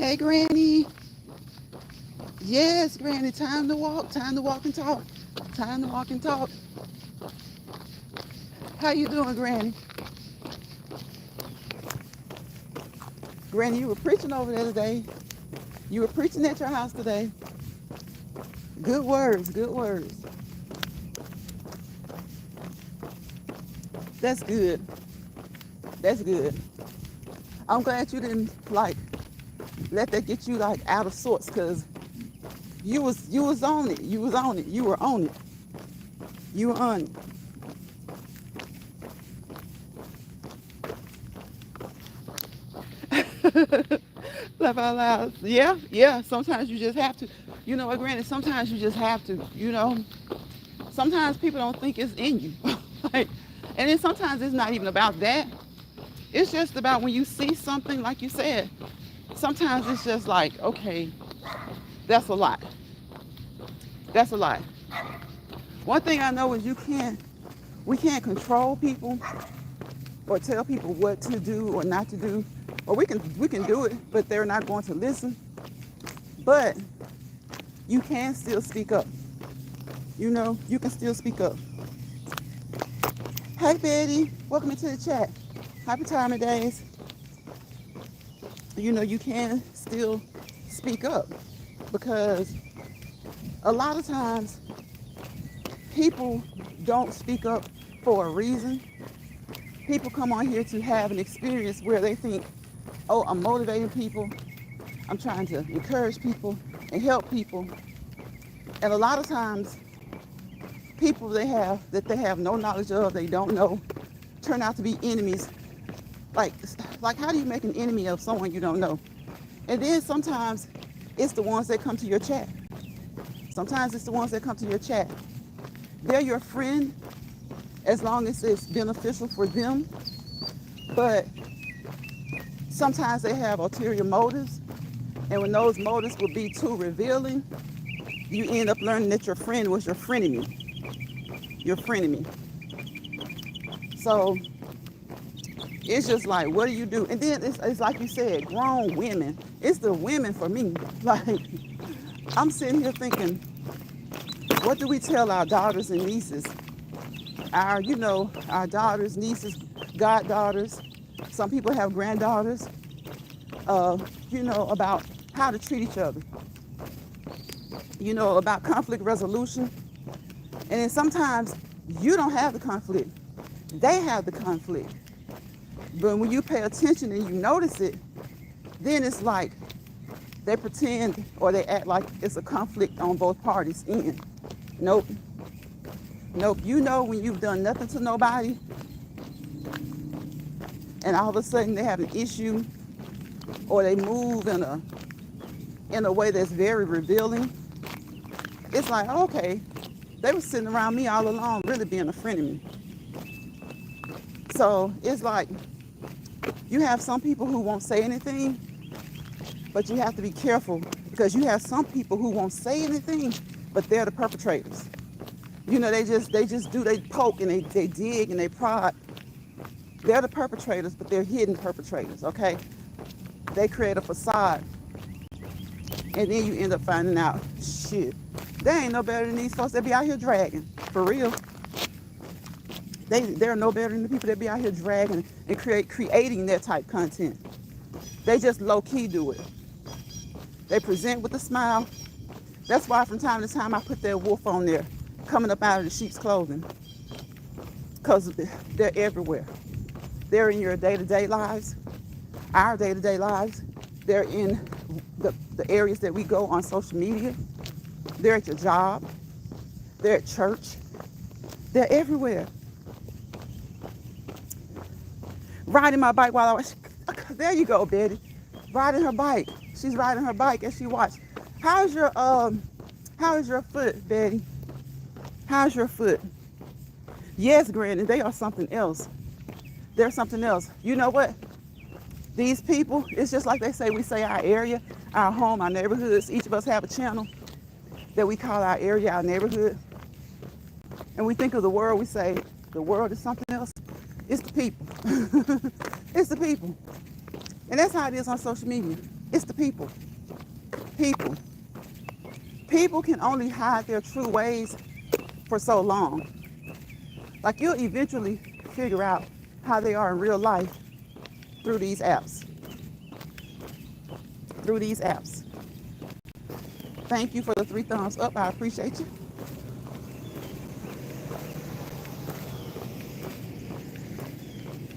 Hey, Granny. Yes, Granny. Time to walk. Time to walk and talk. Time to walk and talk. How you doing, Granny? Granny, you were preaching over there today. You were preaching at your house today. Good words. Good words. That's good. That's good. I'm glad you didn't like let that get you like out of sorts, because you was on it. You was on it. You were on it. You were on it. Laugh out loud. Yeah, yeah. Sometimes you just have to. You know what, Granny? Sometimes you just have to. Sometimes people don't think it's in you. Like, and then sometimes it's not even about that. It's just about when you see something, like you said. Sometimes it's just like, okay, that's a lot. That's a lot. One thing I know is we can't control people or tell people what to do or not to do. Or we can do it, but they're not going to listen. But you can still speak up. You can still speak up. Hey, Betty, welcome into the chat. Happy retirement days. You can still speak up, because a lot of times people don't speak up for a reason. People come on here to have an experience where they think, oh, I'm motivating people, I'm trying to encourage people and help people. And a lot of times people they have no knowledge of, they don't know, turn out to be enemies. Like how do you make an enemy of someone you don't know? And then sometimes it's the ones that come to your chat. Sometimes it's the ones that come to your chat. They're your friend as long as it's beneficial for them. But sometimes they have ulterior motives. And when those motives will be too revealing, you end up learning that your friend was your frenemy. Your frenemy. So it's just like, what do you do? And then it's like you said, grown women. It's the women for me. Like, I'm sitting here thinking, what do we tell our daughters and nieces? Our daughters, nieces, goddaughters. Some people have granddaughters. About how to treat each other. About conflict resolution. And then sometimes you don't have the conflict. They have the conflict. But when you pay attention and you notice it, then it's like they pretend or they act like it's a conflict on both parties' end. Nope. When you've done nothing to nobody and all of a sudden they have an issue or they move in a way that's very revealing, it's like, okay, they were sitting around me all along, really being a friend of me. So it's like you have some people who won't say anything, but you have to be careful because you have some people who won't say anything, but they're the perpetrators. You know, they poke and they dig and they prod. They're the perpetrators, but they're hidden perpetrators, okay? They create a facade, and then you end up finding out, shit, they ain't no better than these folks that be out here dragging, for real. They're no better than the people that be out here dragging and creating that type content. They just low-key do it. They present with a smile. That's why from time to time I put that wolf on there, coming up out of the sheep's clothing, because they're everywhere. They're in your day-to-day lives, our day-to-day lives. They're in the areas that we go on social media. They're at your job. They're at church. They're everywhere. Riding my bike while I was, there you go, Betty. Riding her bike. She's riding her bike as she watched. How's your foot, Betty? How's your foot? Yes, Granny, they are something else. They're something else. You know what? These people, it's just like they say, we say our area, our home, our neighborhoods. Each of us have a channel that we call our area, our neighborhood. And we think of the world, we say, the world is something else. It's the people. It's the people. And that's how it is on social media. It's the people. People. People can only hide their true ways for so long. Like you'll eventually figure out how they are in real life through these apps. Through these apps. Thank you for the 3 thumbs up. I appreciate you.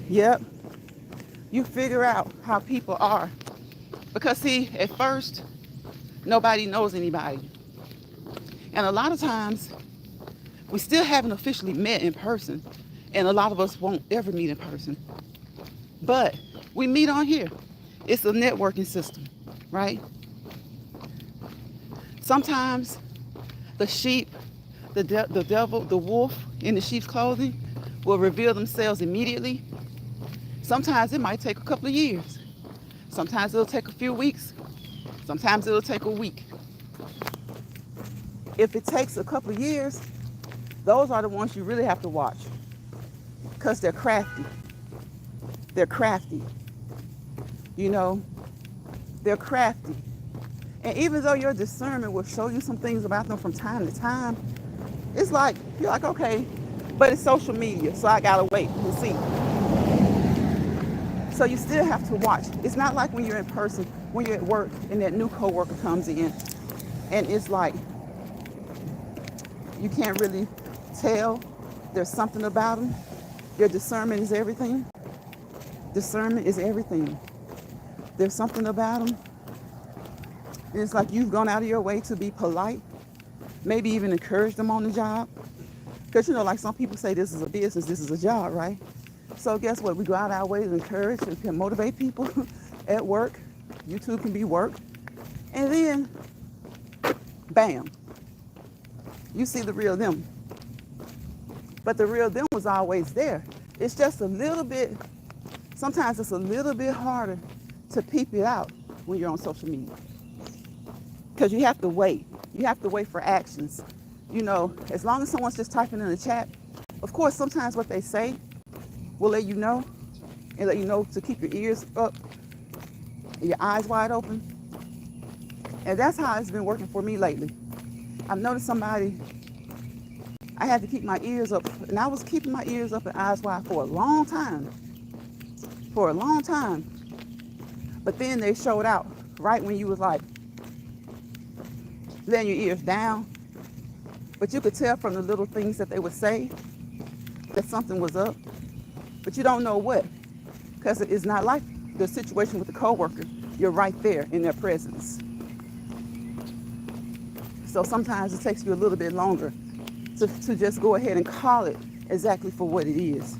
Yep. You figure out how people are. Because see, at first, nobody knows anybody. And a lot of times, we still haven't officially met in person. And a lot of us won't ever meet in person. But we meet on here. It's a networking system, right? Sometimes the sheep, the devil, the wolf in the sheep's clothing will reveal themselves immediately. Sometimes it might take a couple of years. Sometimes it'll take a few weeks. Sometimes it'll take a week. If it takes a couple of years, those are the ones you really have to watch because they're crafty. They're crafty. You know, they're crafty. And even though your discernment will show you some things about them from time to time, it's like, you're like, okay, but it's social media, so I gotta wait and see. So you still have to watch. It's not like when you're in person, when you're at work and that new coworker comes in and it's like, you can't really tell. There's something about them. Your discernment is everything. Discernment is everything. There's something about them. And it's like you've gone out of your way to be polite, maybe even encourage them on the job. Because, you know, like some people say, this is a business, this is a job, right? So guess what? We go out our way to encourage and can motivate people at work. YouTube can be work. And then, bam, you see the real them. But the real them was always there. It's just a little bit, sometimes it's a little bit harder to peep it out when you're on social media. Because you have to wait. You have to wait for actions. You know, as long as someone's just typing in the chat, of course, sometimes what they say will let you know and let you know to keep your ears up and your eyes wide open. And that's how it's been working for me lately. I've noticed somebody, I had to keep my ears up, and I was keeping my ears up and eyes wide for a long time. For a long time. But then they showed out right when you was like, letting your ears down. But you could tell from the little things that they would say that something was up. But you don't know what. Because it's not like the situation with the coworker. You're right there in their presence. So sometimes it takes you a little bit longer to just go ahead and call it exactly for what it is.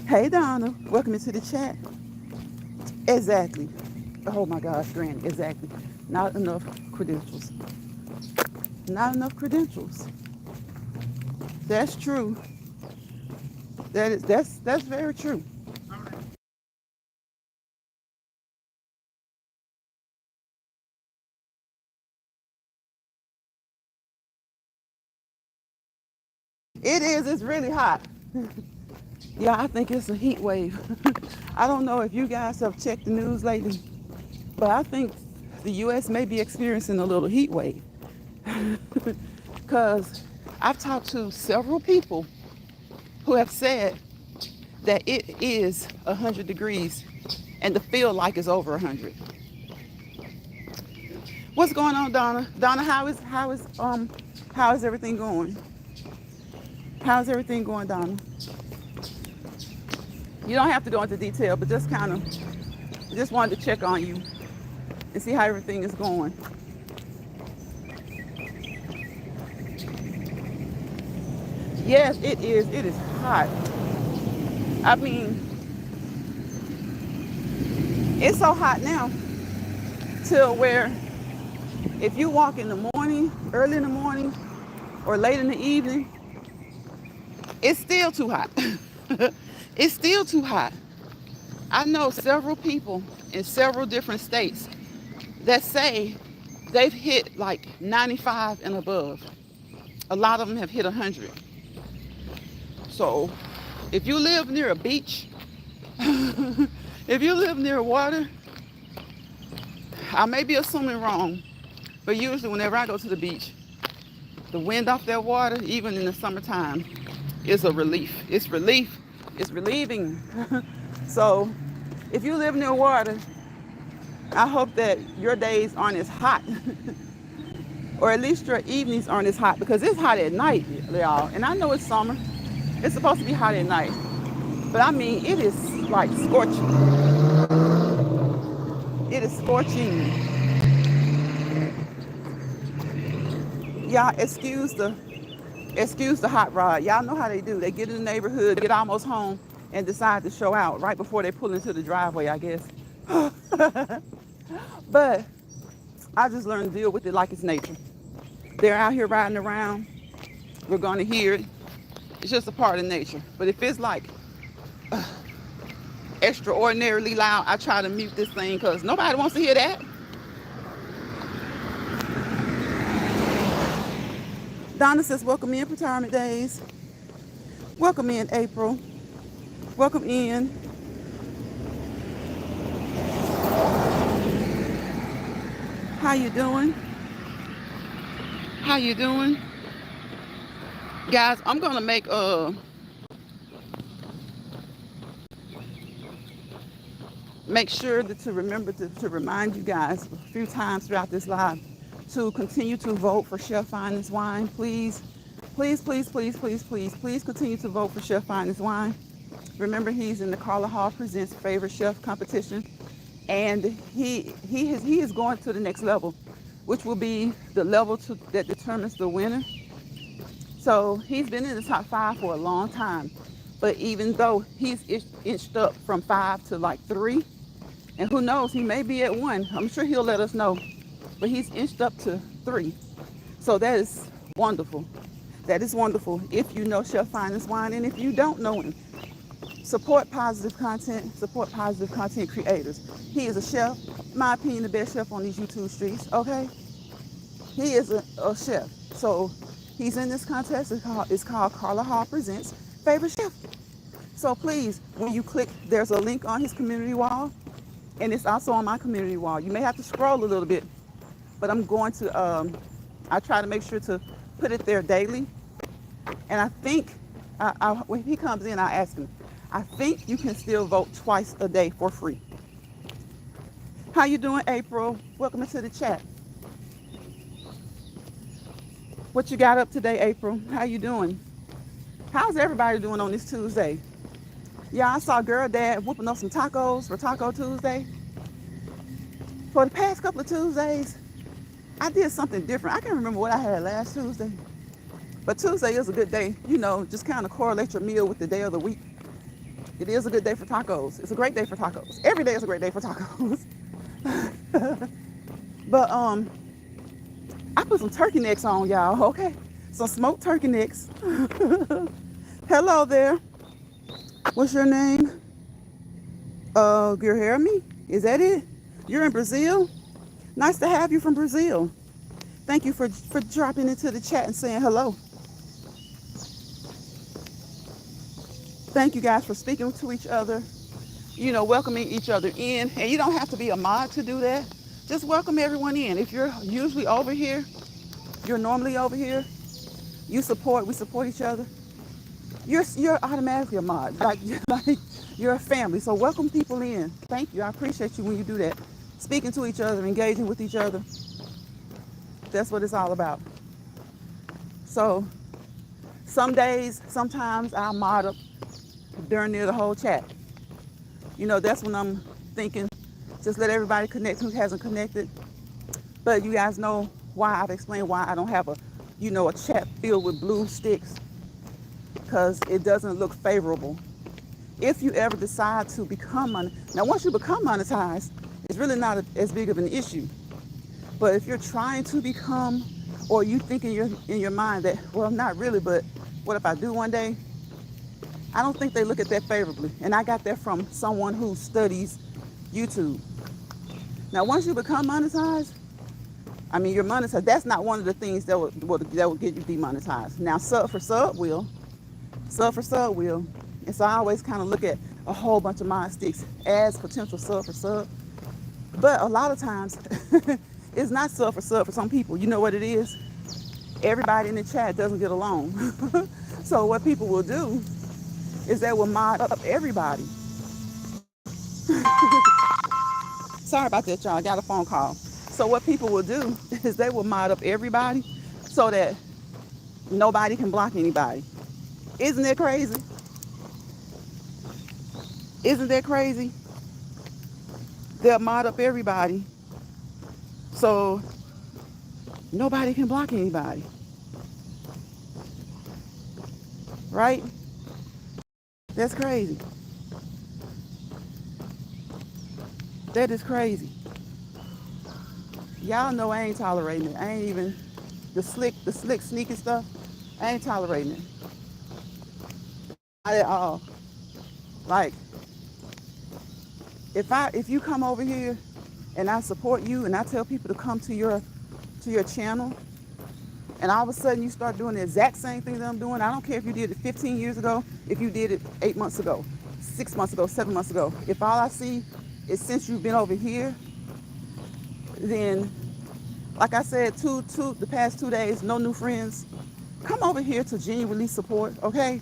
Hey Donna, welcome into the chat. Exactly. Oh my gosh, Granny, exactly. Not enough credentials. Not enough credentials. That's true. That's very true. It is. It's really hot. Yeah, I think it's a heat wave. I don't know if you guys have checked the news lately, but I think the U.S. may be experiencing a little heat wave. Because I've talked to several people who have said that it is 100 degrees and the feel like it's over 100. What's going on, Donna? Donna, how is everything going? How's everything going, Donna? You don't have to go into detail, but just wanted to check on you and see how everything is going. Yes, it is. It is hot. I mean, it's so hot now till where if you walk in the morning, early in the morning, or late in the evening, it's still too hot. It's still too hot. I know several people in several different states that say they've hit like 95 and above. A lot of them have hit 100. So if you live near a beach, if you live near water, I may be assuming wrong, but usually whenever I go to the beach, the wind off that water, even in the summertime, is a relief. It's relief. It's relieving. So if you live near water, I hope that your days aren't as hot, or at least your evenings aren't as hot, because it's hot at night, y'all. And I know it's summer. It's supposed to be hot at night. But I mean, it is like scorching. It is scorching. Y'all excuse the hot rod. Y'all know how they do. They get in the neighborhood, get almost home, and decide to show out right before they pull into the driveway, I guess. But I just learned to deal with it like it's nature. They're out here riding around. We're going to hear it. It's just a part of nature. But if it's like extraordinarily loud, I try to mute this thing because nobody wants to hear that. Donna says, welcome in, retirement days. Welcome in, April. Welcome in. How you doing? How you doing? Guys, I'm going to make sure that to remember to remind you guys a few times throughout this live to continue to vote for Chef Finest Wine. Please, please, please, please, please, please, please continue to vote for Chef Finest Wine. Remember, he's in the Carla Hall Presents Favorite Chef competition, and he is going to the next level, which will be the level that determines the winner. So he's been in the top 5 for a long time, but even though he's inched up from 5 to like 3, and who knows, he may be at 1. I'm sure he'll let us know, but he's inched up to 3. So that is wonderful. That is wonderful. If you know Chef Finest Wine, and if you don't know him, support positive content, support positive content creators. He is a chef, in my opinion, the best chef on these YouTube streets, okay? He is a chef. So he's in this contest. It's called Carla Hall Presents Favorite Chef. So please, when you click, there's a link on his community wall, and it's also on my community wall. You may have to scroll a little bit, but I'm going to, I try to make sure to put it there daily. And I think, when he comes in, I ask him, I think you can still vote twice a day for free. How you doing, April? Welcome into the chat. What you got up today, April? How you doing? How's everybody doing on this Tuesday? Yeah, I saw Girl Dad whooping up some tacos for Taco Tuesday. For the past couple of Tuesdays, I did something different. I can't remember what I had last Tuesday. But Tuesday is a good day. You know, just kind of correlate your meal with the day of the week. It is a good day for tacos. It's a great day for tacos. Every day is a great day for tacos. But I put some turkey necks on, y'all, okay? Some smoked turkey necks. Hello there. What's your name? Guilherme? Is that it? You're in Brazil? Nice to have you from Brazil. Thank you for dropping into the chat and saying hello. Thank you guys for speaking to each other, welcoming each other in. And you don't have to be a mod to do that. Just welcome everyone in. If you're usually over here, you're normally over here, we support each other. You're automatically a mod. Like you're a family. So welcome people in. Thank you. I appreciate you when you do that. Speaking to each other, engaging with each other. That's what it's all about. So sometimes I'll mod up during the whole chat. That's when I'm thinking, just let everybody connect who hasn't connected. But you guys know why I've explained why I don't have a chat filled with blue sticks, because it doesn't look favorable. If you ever decide to become now once you become monetized, it's really not as big of an issue. But if you're trying to become, or you think in your mind that, well, not really, but what if I do one day? I don't think they look at that favorably. And I got that from someone who studies YouTube. Now, once you become monetized, you're monetized. That's not one of the things that will get you demonetized. Now, sub for sub will. And so I always kind of look at a whole bunch of mod sticks as potential sub for sub. But a lot of times, it's not sub for sub for some people. You know what it is? Everybody in the chat doesn't get along. So what people will do is they will mod up everybody. Sorry about that, y'all. I got a phone call. So what people will do is they will mod up everybody so that nobody can block anybody. Isn't that crazy? Isn't that crazy? They'll mod up everybody so nobody can block anybody. Right? That's crazy. That is crazy. Y'all know I ain't tolerating it. I ain't even the slick sneaky stuff. I ain't tolerating it. Not at all. Like, if you come over here and I support you and I tell people to come to your channel, and all of a sudden you start doing the exact same thing that I'm doing, I don't care if you did it 15 years ago, if you did it 8 months ago, 6 months ago, 7 months ago. If all I see is since you've been over here, then, like I said, the past 2 days, no new friends. Come over here to genuinely support, okay?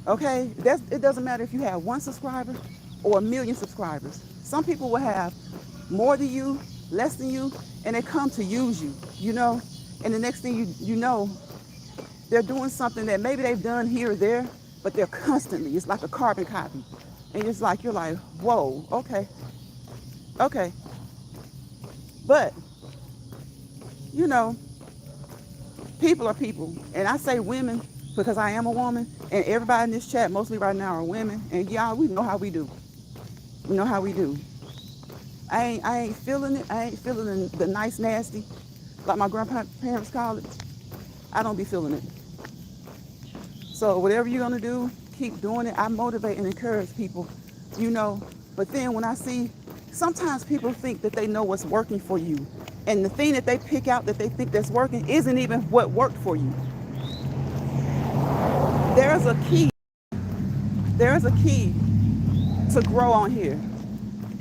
Okay? It doesn't matter if you have 1 subscriber or 1 million subscribers. Some people will have more than you, less than you, and they come to use you, And the next thing you know, they're doing something that maybe they've done here or there, but they're constantly, it's like a carbon copy. And you're like, whoa, okay. But, people are people. And I say women because I am a woman, and everybody in this chat, mostly right now, are women. And y'all, we know how we do. We know how we do. I ain't feeling it. I ain't feeling the nice nasty, like my grandparents call it. I don't be feeling it. So whatever you're gonna do, keep doing it. I motivate and encourage people, But then when I see, sometimes people think that they know what's working for you. And the thing that they pick out that they think that's working isn't even what worked for you. There's a key. There's a key to grow on here.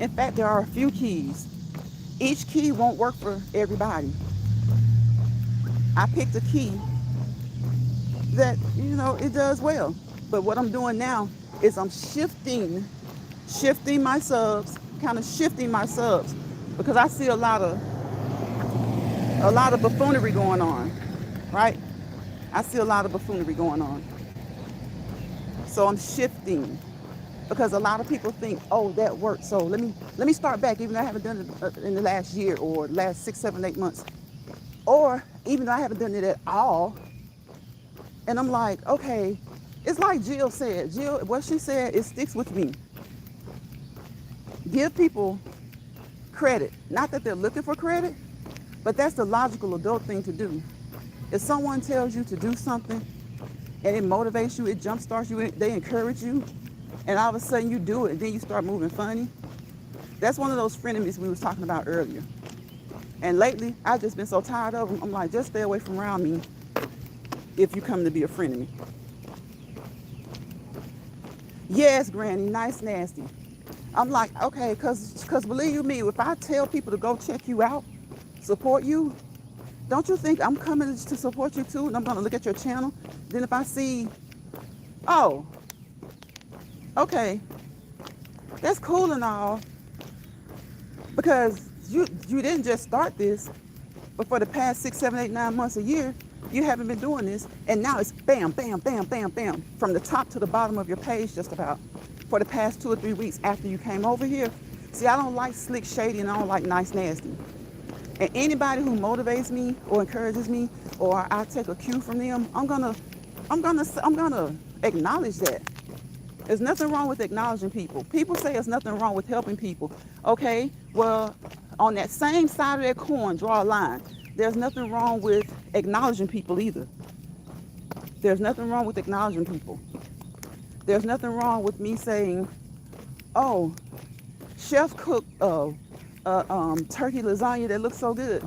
In fact, there are a few keys. Each key won't work for everybody. I picked a key that, it does well. But what I'm doing now is I'm shifting my subs, because I see a lot of buffoonery going on, right? I see a lot of buffoonery going on. So I'm shifting, because a lot of people think, oh, that worked. So let me start back, even though I haven't done it in the last year or last 6, 7, 8 months. Or even though I haven't done it at all. And I'm like, okay, it's like Jill said. What she said, it sticks with me. Give people credit. Not that they're looking for credit, but that's the logical adult thing to do. If someone tells you to do something and it motivates you, it jumpstarts you, they encourage you, and all of a sudden you do it, and then you start moving funny. That's one of those frenemies we was talking about earlier. And lately, I've just been so tired of them. I'm like, just stay away from around me if you come to be a friend of me. Yes, Granny, nice, nasty. I'm like, okay, cause believe you me, if I tell people to go check you out, support you, don't you think I'm coming to support you too? And I'm gonna look at your channel. Then if I see, oh, okay, that's cool and all, because you didn't just start this, but for the past 6, 7, 8, 9 months, a year, you haven't been doing this, and now it's bam, bam, bam, bam, bam, from the top to the bottom of your page, just about, for the past 2 or 3 weeks after you came over here. See, I don't like slick, shady, and I don't like nice, nasty. And anybody who motivates me or encourages me, or I take a cue from them, I'm gonna acknowledge that. There's nothing wrong with acknowledging people. People say there's nothing wrong with helping people. Okay, well, on that same side of that coin, draw a line. There's nothing wrong with acknowledging people either. There's nothing wrong with acknowledging people. There's nothing wrong with me saying, oh, chef cooked turkey lasagna that looks so good.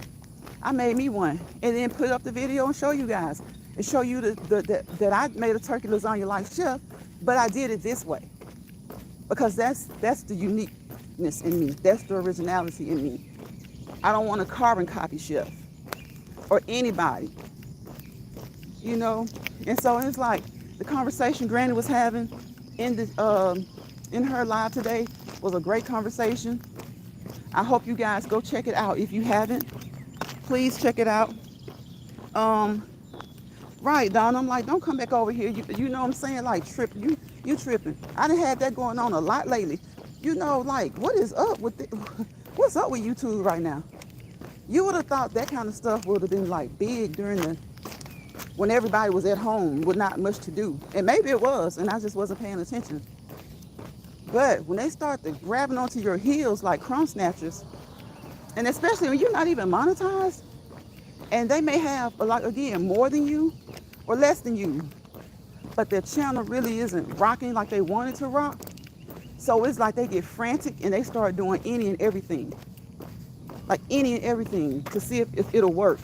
I made me one, and then put up the video and show you guys, and show you that I made a turkey lasagna like chef, but I did it this way, because that's the uniqueness in me. That's the originality in me. I don't want to carbon copy chef or anybody, you know. And so it's like the conversation Granny was having in her live today was a great conversation. I hope you guys go check it out. If you haven't, please check it out. Right, Don. I'm like, don't come back over here. You know what I'm saying? Like, you tripping. I done had that going on a lot lately. You know, like, what is up with what's up with YouTube right now? You would have thought that kind of stuff would have been like big when everybody was at home with not much to do. And maybe it was, and I just wasn't paying attention. But when they start grabbing onto your heels like crumb snatchers, and especially when you're not even monetized, and they may have, like, again, more than you or less than you, but their channel really isn't rocking like they want it to rock. So it's like they get frantic and they start doing any and everything. Like any and everything to see if it'll work.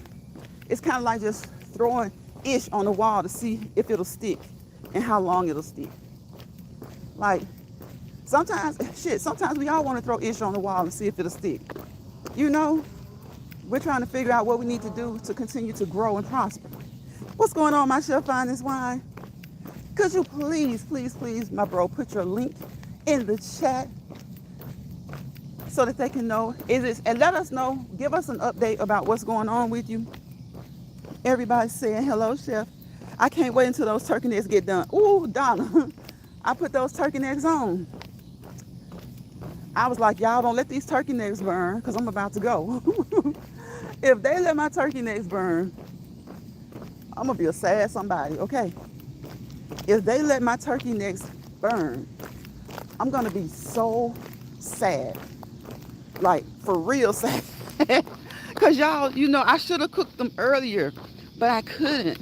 It's kind of like just throwing ish on the wall to see if it'll stick and how long it'll stick. Like, sometimes we all want to throw ish on the wall and see if it'll stick. You know? We're trying to figure out what we need to do to continue to grow and prosper. What's going on, my Chef Finest Wine? Could you please, please, please, my bro, put your link in the chat so that they can know. And let us know, give us an update about what's going on with you. Everybody's saying, hello, Chef. I can't wait until those turkey necks get done. Ooh, Donna, I put those turkey necks on. I was like, y'all don't let these turkey necks burn, because I'm about to go. If they let my turkey necks burn, I'm going to be a sad somebody, okay? If they let my turkey necks burn, I'm going to be so sad. Like, for real sad. Because y'all, you know, I should have cooked them earlier, but I couldn't.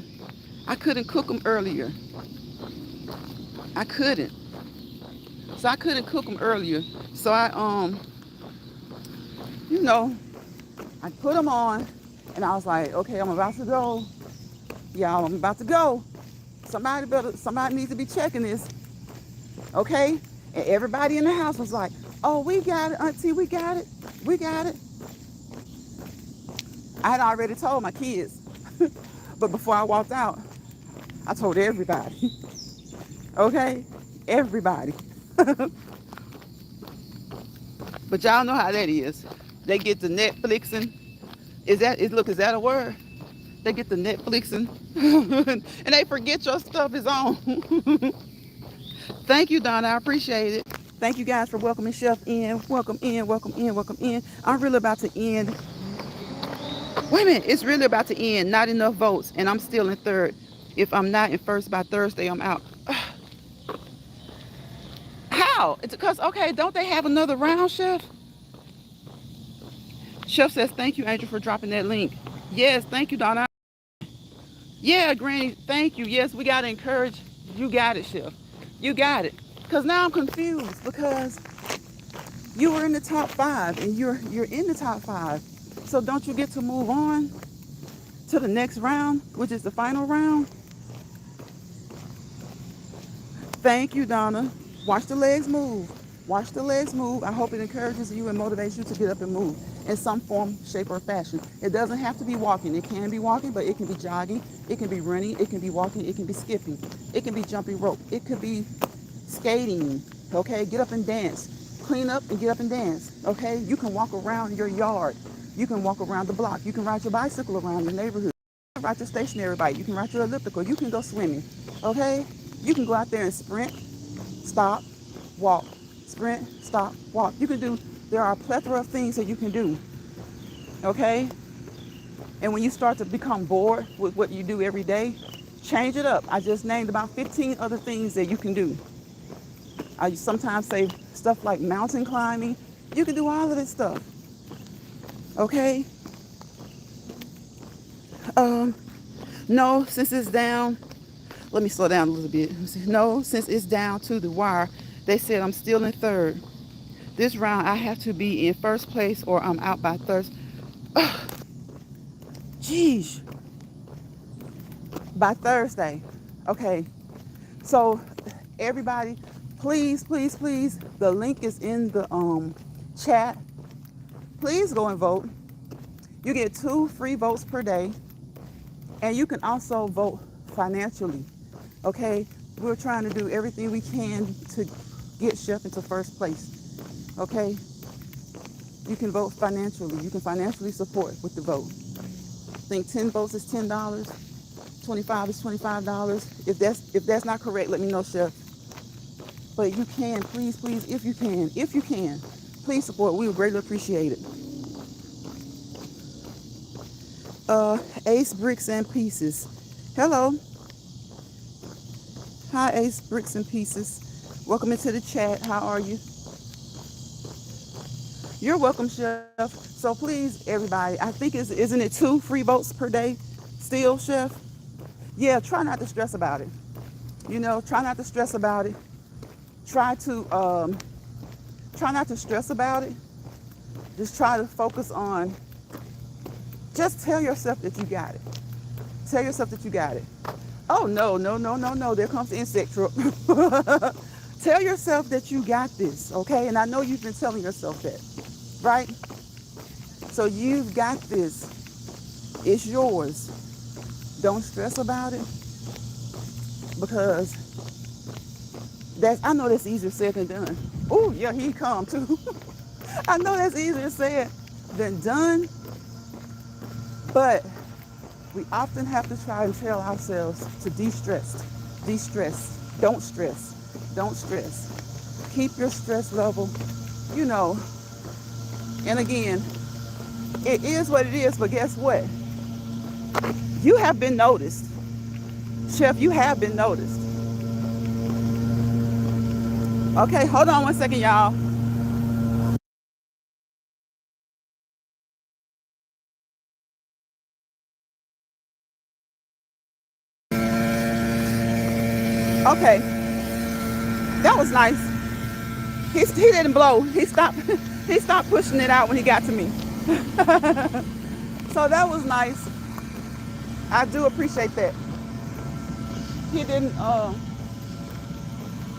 I couldn't cook them earlier. I couldn't. So I couldn't cook them earlier. So I, you know, I put them on, and I was like, okay, I'm about to go. Y'all, I'm about to go. Somebody needs to be checking this. Okay? And everybody in the house was like, oh, we got it, Auntie, we got it. We got it. I had already told my kids. But before I walked out, I told everybody. Okay? Everybody. But y'all know how that is. They get the Netflixing. Is that a word? They get the Netflixing. And they forget your stuff is on. Thank you, Donna. I appreciate it. Thank you guys for welcoming Chef in. Welcome in, welcome in, welcome in. I'm really about to end. Wait a minute. It's really about to end. Not enough votes. And I'm still in third. If I'm not in first by Thursday, I'm out. How? It's because, okay, don't they have another round, Chef? Chef says, thank you, Angel, for dropping that link. Yes, thank you, Donna. Yeah, Granny, thank you. Yes, we got to encourage. You got it, Chef. You got it. Because now I'm confused because you were in the top 5 and you're in the top 5. So don't you get to move on to the next round, which is the final round? Thank you, Donna. Watch the legs move. Watch the legs move. I hope it encourages you and motivates you to get up and move in some form, shape, or fashion. It doesn't have to be walking. It can be walking, but it can be jogging. It can be running. It can be walking. It can be skipping. It can be jumping rope. It could be skating. Okay, get up and dance. Clean up and get up and dance. Okay, you can walk around your yard. You can walk around the block. You can ride your bicycle around the neighborhood. You can ride your stationary bike. You can ride your elliptical. You can go swimming. Okay, you can go out there and sprint, stop, walk, sprint, stop, walk. You can do, there are a plethora of things that you can do, okay? And when you start to become bored with what you do every day, change it up. I just named about 15 other things that you can do. I sometimes say stuff like mountain climbing. You can do all of this stuff, okay? No, since it's down, let me slow down a little bit. No, since it's down to the wire, they said I'm still in third. This round, I have to be in first place or I'm out by Thursday. Jeez. By Thursday. Okay. So, everybody, please, please, please, the link is in the chat. Please go and vote. You get 2 free votes per day. And you can also vote financially. Okay, we're trying to do everything we can to get Chef into first place. Okay, you can vote financially. You can financially support with the vote. I think 10 votes is $10, 25 is $25. If that's not correct, let me know, Chef. But you can, please, please, if you can, please support. We would greatly appreciate it. Ace Bricks and Pieces. Hello. Hi, Ace Bricks and Pieces. Welcome into the chat. How are you? You're welcome, Chef. So please, everybody, I think isn't it 2 free votes per day still, Chef? Yeah, try not to stress about it. You know, try not to stress about it. Try not to stress about it. Just try to focus on, just tell yourself that you got it. Tell yourself that you got it. Oh, no, no, no, no, no. There comes the insect truck. Tell yourself that you got this, okay? And I know you've been telling yourself that, right? So you've got this. It's yours. Don't stress about it because I know that's easier said than done. Oh, yeah, he come too. I know that's easier said than done, but we often have to try and tell ourselves to de-stress. De-stress. Don't stress. Don't stress. Keep your stress level, you know. And again, it is what it is, but guess what? You have been noticed. Chef, you have been noticed. Okay, hold on one second, y'all. Okay, that was nice. He didn't blow. He stopped pushing it out when he got to me. So that was nice. I do appreciate that. He didn't, I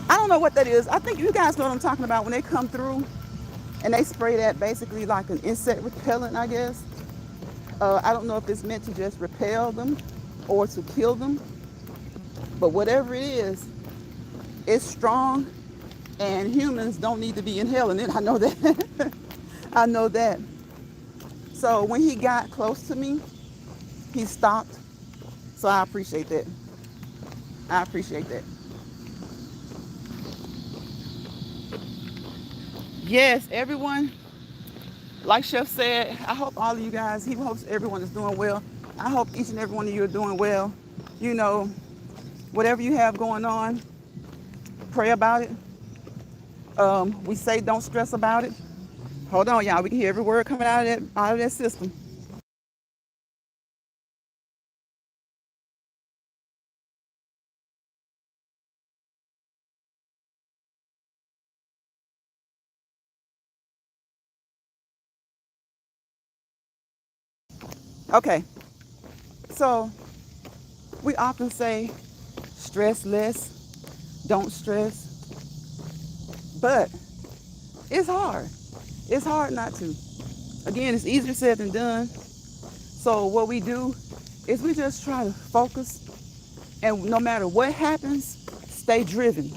don't know what that is. I think you guys know what I'm talking about when they come through and they spray that basically like an insect repellent, I guess. I don't know if it's meant to just repel them or to kill them. But whatever it is, it's strong and humans don't need to be inhaling it. I know that. I know that. So when he got close to me, he stopped. So I appreciate that. I appreciate that. Yes, everyone, like Chef said, I hope all of you guys, he hopes everyone is doing well. I hope each and every one of you are doing well. You know, whatever you have going on, pray about it. We say don't stress about it. Hold on, y'all. We can hear every word coming out of that system. Okay, so we often say stress less, don't stress, but it's hard. It's hard not to. Again, it's easier said than done. So what we do is we just try to focus, and no matter what happens, stay driven.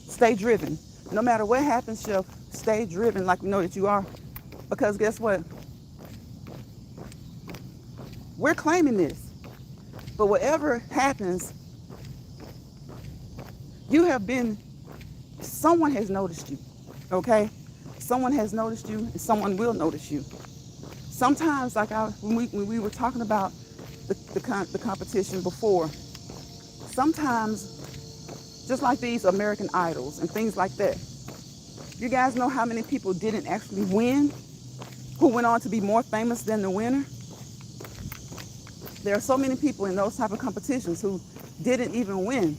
Stay driven. No matter what happens, Chef, stay driven like we know that you are. Because guess what? We're claiming this. But whatever happens, you have been, someone has noticed you, okay? Someone has noticed you, and someone will notice you. Sometimes, like when we were talking about the competition before, sometimes, just like these American Idols and things like that, you guys know how many people didn't actually win, who went on to be more famous than the winner? There are so many people in those type of competitions who didn't even win,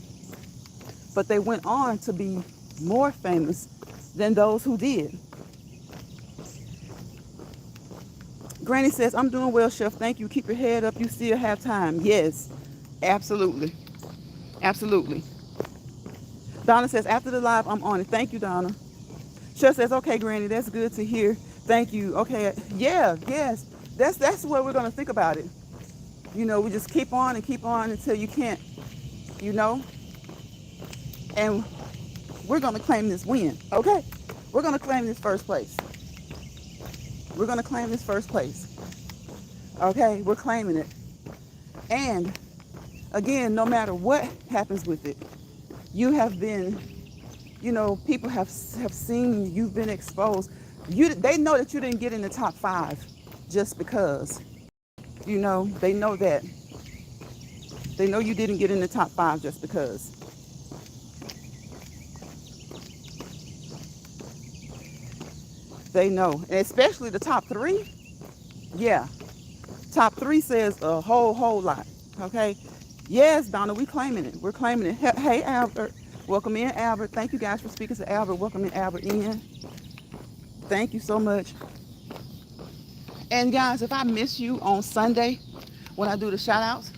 but they went on to be more famous than those who did. Granny says, I'm doing well, Chef. Thank you. Keep your head up. You still have time. Yes, absolutely. Absolutely. Donna says, after the live, I'm on it. Thank you, Donna. Chef says, okay, Granny, that's good to hear. Thank you. Okay. Yeah, yes. That's what we're going to think about it. You know, we just keep on and keep on until you can't, you know, and we're going to claim this win. Okay. We're going to claim this first place. We're going to claim this first place. Okay. We're claiming it. And again, no matter what happens with it, you have been, you know, people have seen you've been exposed. They know that you didn't get in the top 5 just because. You know, they know that. They know you didn't get in the top 5 just because. They know. And especially the top 3. Yeah. Top 3 says a whole lot. Okay. Yes, Donna, we claiming it. We're claiming it. Hey, Albert. Welcome in, Albert. Thank you guys for speaking to Albert. Welcome in, Albert, in. Thank you so much. And guys, if I miss you on Sunday when I do the shout outs,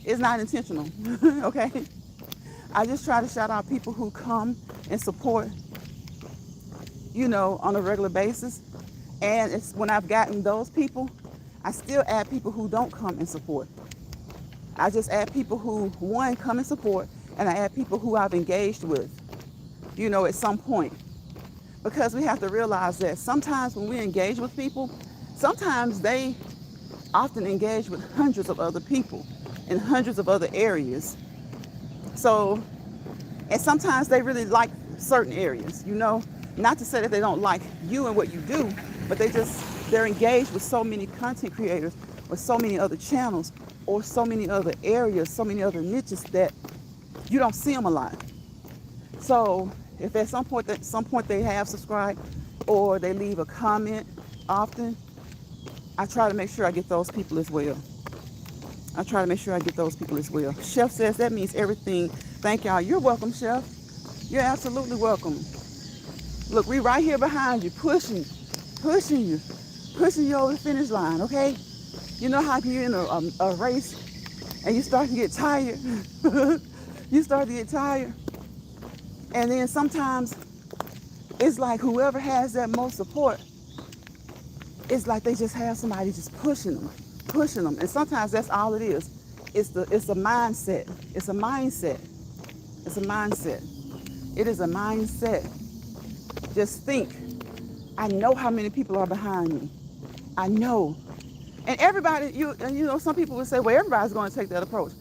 it's not intentional. Okay. I just try to shout out people who come and support, you know, on a regular basis. And it's when I've gotten those people, I still add people who don't come and support. I just add people who, one, come and support, and I add people who I've engaged with, you know, at some point. Because we have to realize that sometimes when we engage with people, sometimes they often engage with hundreds of other people in hundreds of other areas. So, and sometimes they really like certain areas, you know, not to say that they don't like you and what you do, but they're engaged with so many content creators or so many other channels or so many other areas, so many other niches that you don't see them a lot. So if at some point they have subscribed or they leave a comment often, I try to make sure I get those people as well. Chef says that means everything. Thank y'all. You're welcome, Chef. You're absolutely welcome. Look, we right here behind you, pushing you over the finish line, okay? You know how you're in a race and you start to get tired. And then sometimes it's like whoever has that most support, it's like they just have somebody just pushing them. And sometimes that's all it is. It's a mindset. It is a mindset. Just think, I know how many people are behind me. I know. And everybody, you know, some people would say, well, everybody's going to take that approach.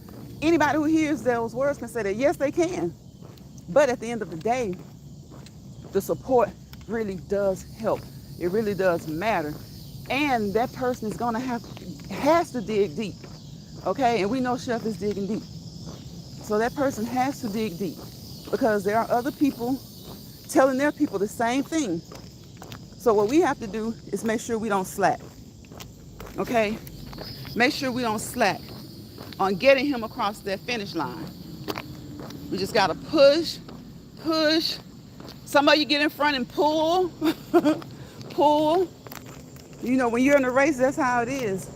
Anybody who hears those words can say that, yes, they can. But at the end of the day, the support really does help. It really does matter. And that person is going to has to dig deep. Okay? And we know Chef is digging deep. So that person has to dig deep because there are other people telling their people the same thing. So what we have to do is make sure we don't slack. Okay? Make sure we don't slack on getting him across that finish line. We just gotta push, push. Some of you get in front and pull, pull. You know, when you're in a race, that's how it is.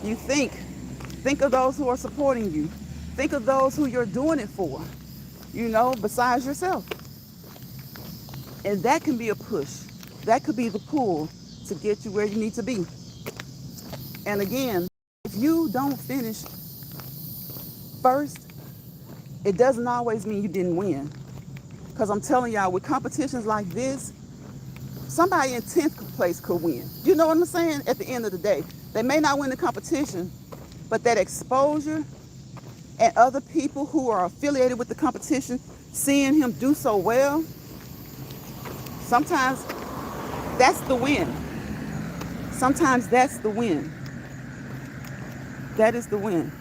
You think of those who are supporting you. Think of those who you're doing it for, you know, besides yourself. And that can be a push. That could be the pull to get you where you need to be. And again, if you don't finish first, it doesn't always mean you didn't win. Because I'm telling y'all, with competitions like this, somebody in 10th place could win. You know what I'm saying? At the end of the day, they may not win the competition, but that exposure and other people who are affiliated with the competition, seeing him do so well, sometimes that's the win. Sometimes that's the win. That is the win.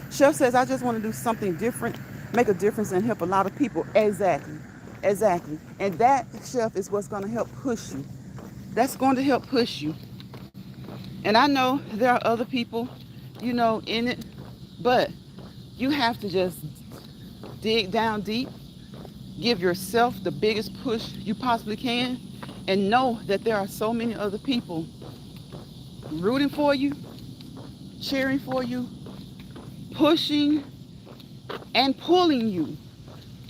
Chef says, I just want to do something different, make a difference and help a lot of people. Exactly. Exactly. And that, Chef, is what's going to help push you. That's going to help push you. And I know there are other people, you know, in it, but you have to just dig down deep, give yourself the biggest push you possibly can, and know that there are so many other people rooting for you, cheering for you, pushing and pulling you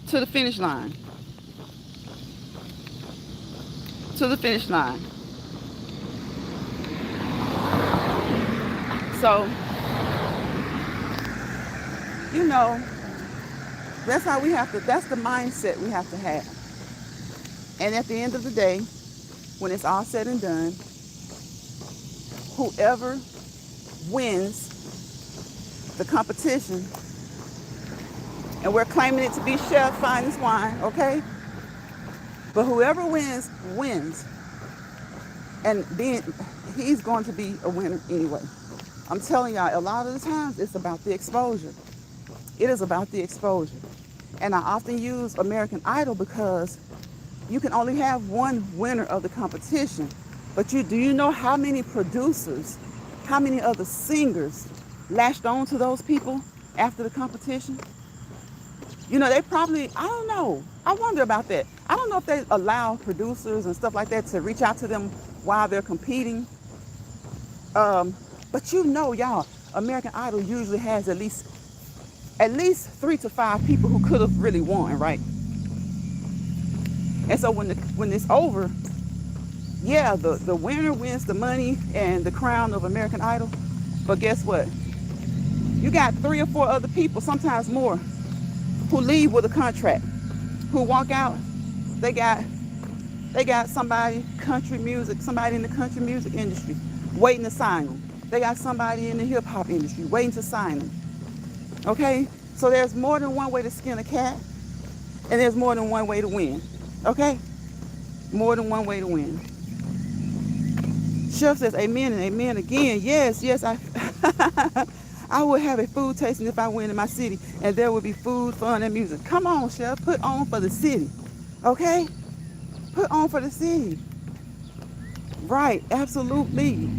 to the finish line. To the finish line. So, you know, that's how we have to, that's the mindset we have to have. And at the end of the day, when it's all said and done, whoever wins the competition, and we're claiming it to be Chef Finest Wine, okay? But whoever wins, wins. And he's going to be a winner anyway. I'm telling y'all, a lot of the times it's about the exposure. It is about the exposure. And I often use American Idol because you can only have one winner of the competition. But do you know how many producers, how many other singers latched on to those people after the competition? You know, they probably, I don't know. I wonder about that. I don't know if they allow producers and stuff like that to reach out to them while they're competing. But you know, y'all, American Idol usually has at least 3 to 5 people who could have really won, right? And so when it's over, yeah, the winner wins the money and the crown of American Idol. But guess what? You got 3 or 4 other people, sometimes more, who leave with a contract, who walk out. They got somebody, somebody in the country music industry waiting to sign them. They got somebody in the hip hop industry waiting to sign them. Okay? So there's more than one way to skin a cat, and there's more than one way to win. Okay? More than one way to win. Chef says amen and amen again. Yes, I would have a food tasting if I went in my city, and there would be food, fun, and music. Come on, Chef, put on for the city. Okay? Put on for the city. Right, absolutely.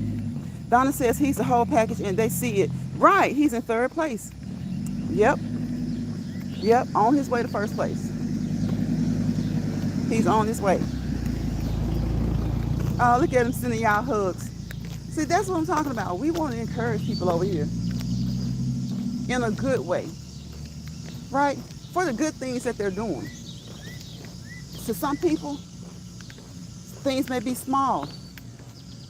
Donna says he's the whole package and they see it. Right, he's in 3rd place. Yep, on his way to 1st place. He's on his way. Oh, look at him sending y'all hugs. See, that's what I'm talking about. We want to encourage people over here in a good way, right? For the good things that they're doing. To some people, things may be small.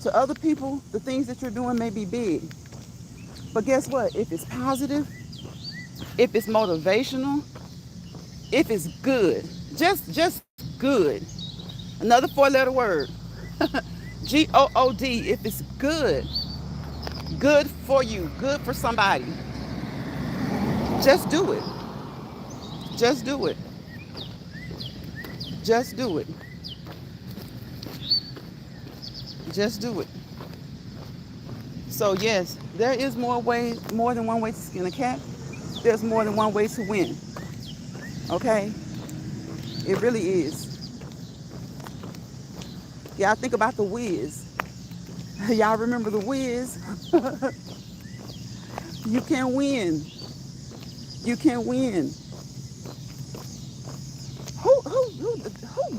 To other people, the things that you're doing may be big. But guess what? If it's positive, if it's motivational, if it's good, just good. Another 4-letter word. G-O-O-D, if it's good. Good for you, good for somebody. Just do it. Just do it. Just do it. Just do it. So yes, there is more than one way to skin a cat. There's more than one way to win. Okay? It really is. Yeah, I think about the Wiz. Y'all remember the Wiz? You can win. You can win. Who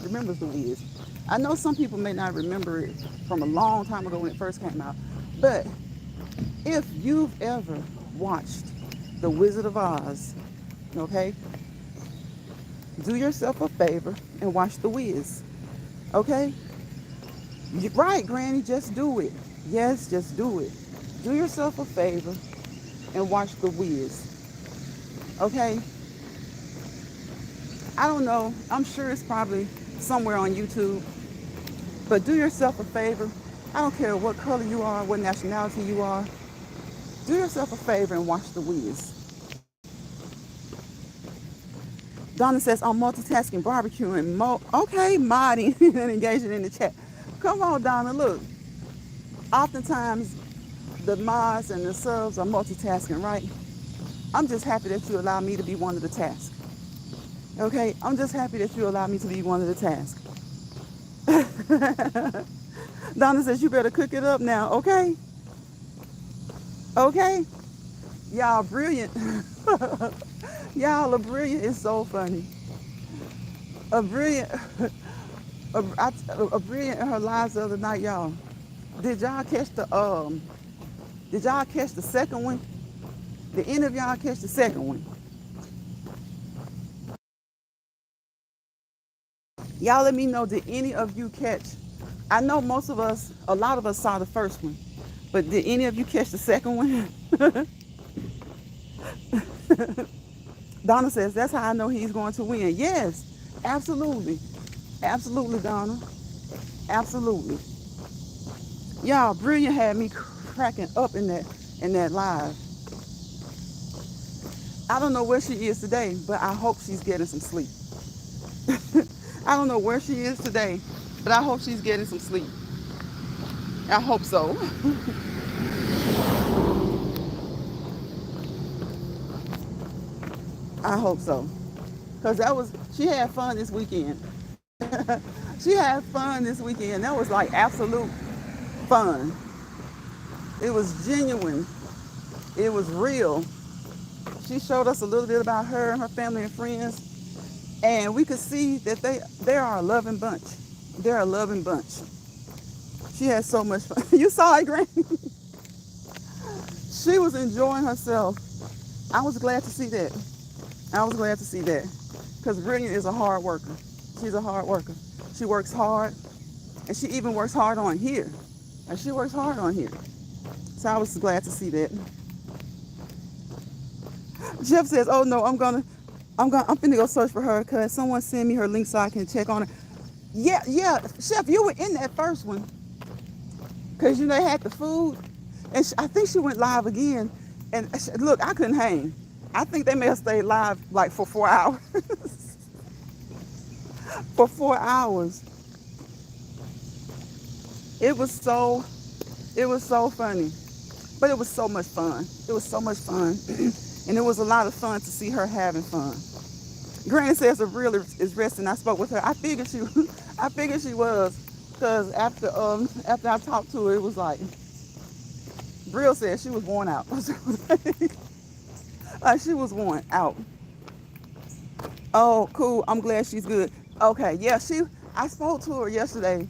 remembers the Wiz? I know some people may not remember it from a long time ago when it first came out, but if you've ever watched The Wizard of Oz, okay, do yourself a favor and watch The Wiz, okay? Right, Granny, just do it. Yes, just do it. Do yourself a favor and watch The Wiz, okay? I don't know. I'm sure it's probably somewhere on YouTube. But do yourself a favor. I don't care what color you are, what nationality you are. Do yourself a favor and watch The Wiz. Donna says, I'm multitasking, barbecuing, okay, modding and engaging in the chat. Come on, Donna, look. Oftentimes, the mods and the subs are multitasking, right? I'm just happy that you allow me to be one of the tasks. Okay? I'm just happy that you allow me to be one of the tasks. Donna says, you better cook it up now, okay? Okay? Y'all brilliant. Y'all are brilliant. It's so funny. A brilliant, a brilliant in her lives the other night, y'all. Did y'all catch the second one? Did any of y'all catch the second one? Y'all let me know, did any of you catch? I know a lot of us saw the first one, but did any of you catch the second one? Donna says, that's how I know he's going to win. Yes, absolutely. Absolutely, Donna. Absolutely. Y'all, Brilliant had me cracking up in that live. I don't know where she is today, but I hope she's getting some sleep. I don't know where she is today, but I hope she's getting some sleep. I hope so. I hope so. Because she had fun this weekend. She had fun this weekend. That was like absolute fun. It was genuine. It was real. She showed us a little bit about her and her family and friends. And we could see that they are a loving bunch. They're a loving bunch. She had so much fun. You saw it, Granny? She was enjoying herself. I was glad to see that. I was glad to see that. Because Brilliant is a hard worker. She's a hard worker. She works hard. And she even works hard on here. And she works hard on here. So I was glad to see that. Jeff says, oh no, I'm finna go search for her because someone sent me her link so I can check on her. Yeah, Chef, you were in that first one. Because they had the food. And I think she went live again. And look, I couldn't hang. I think they may have stayed live like for 4 hours. For 4 hours. It was so funny. But it was so much fun. It was so much fun. And it was a lot of fun to see her having fun. Granny says Avril is resting. I spoke with her. I figured she was. Because after I talked to her, it was like, Brill said she was worn out. Like she was worn out. Oh, cool. I'm glad she's good. Okay, yeah, I spoke to her yesterday.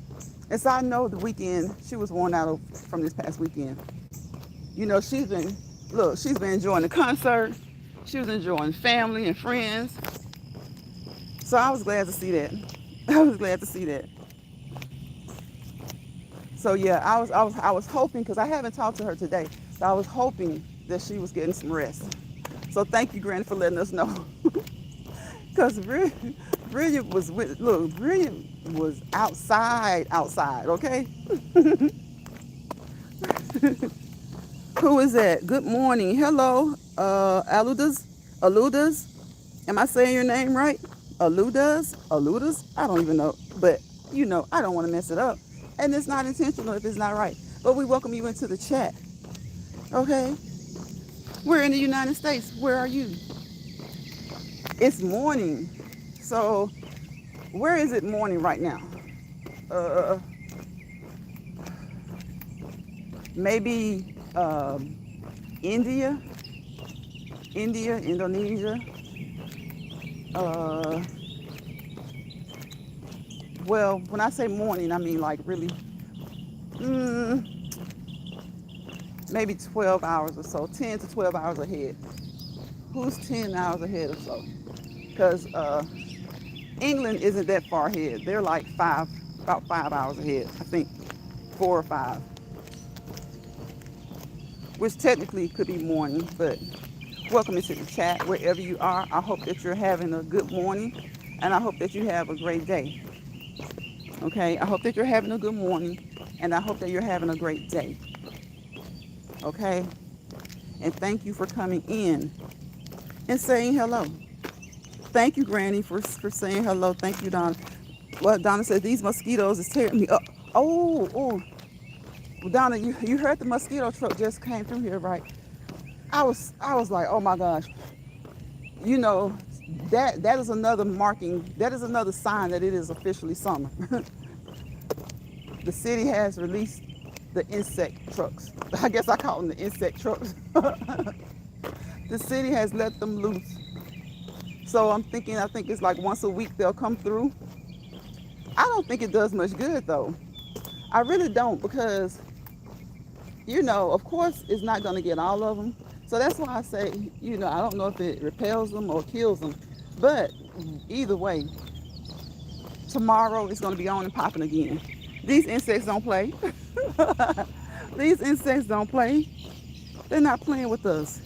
And so I know the weekend, she was worn out from this past weekend. She's been enjoying the concert. She was enjoying family and friends. So I was glad to see that. I was glad to see that. So yeah, I was hoping, because I haven't talked to her today, but I was hoping that she was getting some rest. So thank you, Granny, for letting us know. Because Brilliant was outside, okay? Who is that? Good morning. Hello, Aludas? Am I saying your name right? Aludas? I don't even know. But, I don't want to mess it up. And it's not intentional if it's not right. But we welcome you into the chat. Okay? We're in the United States. Where are you? It's morning. So, where is it morning right now? maybe India, Indonesia. Uh, well, when I say morning, I mean like really, mm, maybe 12 hours or so, 10 to 12 hours ahead. Who's 10 hours ahead or so? Because England isn't that far ahead. They're like about 5 hours ahead, I think, 4 or 5, which technically could be morning, but welcome into the chat wherever you are. I hope that you're having a good morning and I hope that you have a great day. Okay, I hope that you're having a good morning and I hope that you're having a great day. Okay, and thank you for coming in and saying hello. Thank you, Granny, for saying hello. Thank you, Donna. Well, Donna said these mosquitoes is tearing me up. Oh. Well, Donna, you heard the mosquito truck just came through here, right? I was like, oh my gosh. You know, that is another marking, that is another sign that it is officially summer. The city has released the insect trucks. I guess I call them the insect trucks. The city has let them loose. So I think it's like once a week they'll come through. I don't think it does much good though. I really don't because, of course it's not going to get all of them. So that's why I say, I don't know if it repels them or kills them. But either way, tomorrow it's going to be on and popping again. These insects don't play. These insects don't play. They're not playing with us.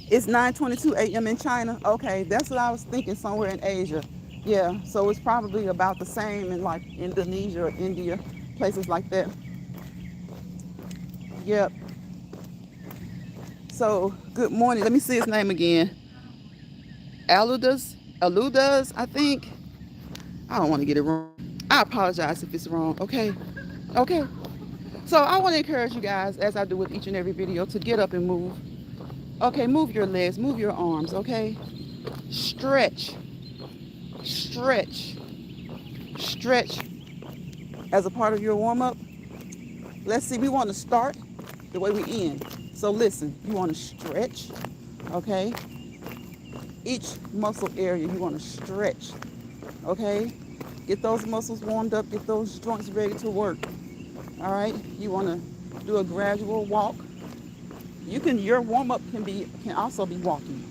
It's 9:22 a.m. in China. Okay, that's what I was thinking, somewhere in Asia. Yeah, so it's probably about the same in like Indonesia or India, places like that. Yep. So good morning. Let me see his name again. Aludas, I think. I don't want to get it wrong. I apologize if it's wrong. Okay. Okay. So I want to encourage you guys, as I do with each and every video, to get up and move. Okay, move your legs, move your arms, okay? Stretch, stretch, stretch as a part of your warm-up. Let's see, we want to start the way we end. So listen, you want to stretch, okay? Each muscle area you want to stretch, okay? Get those muscles warmed up, get those joints ready to work, all right? You want to do a gradual walk. Your warm-up can also be walking,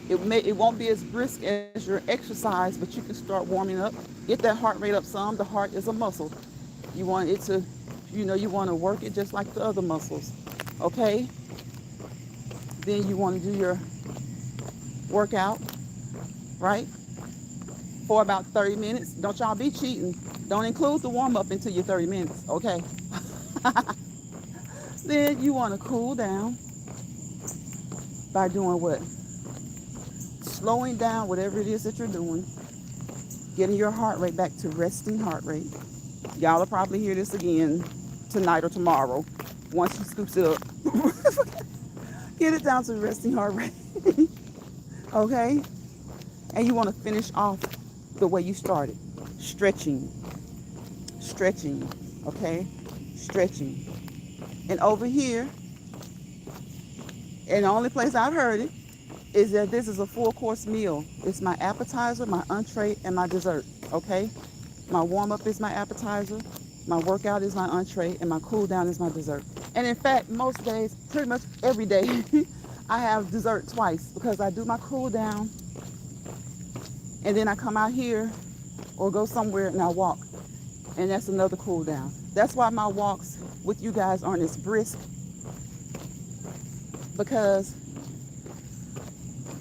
It won't be as brisk as your exercise, but you can start warming up. Get that heart rate up some. The heart is a muscle. You want it to, you want to work it just like the other muscles, okay? Then you want to do your workout, right? For about 30 minutes. Don't y'all be cheating. Don't include the warm-up into your 30 minutes, okay? Then you want to cool down by doing what? Slowing down whatever it is that you're doing, getting your heart rate back to resting heart rate. Y'all will probably hear this again tonight or tomorrow once she scoops it up. Get it down to resting heart rate. Okay? And you want to finish off the way you started. Stretching, okay? Stretching. And over here, and the only place I've heard it, is that this is a full course meal. It's my appetizer, my entree, and my dessert, okay? My warm-up is my appetizer, my workout is my entree, and my cool down is my dessert. And in fact, most days, pretty much every day, I have dessert twice because I do my cool down and then I come out here or go somewhere and I walk. And that's another cool down. That's why my walks with you guys aren't as brisk, because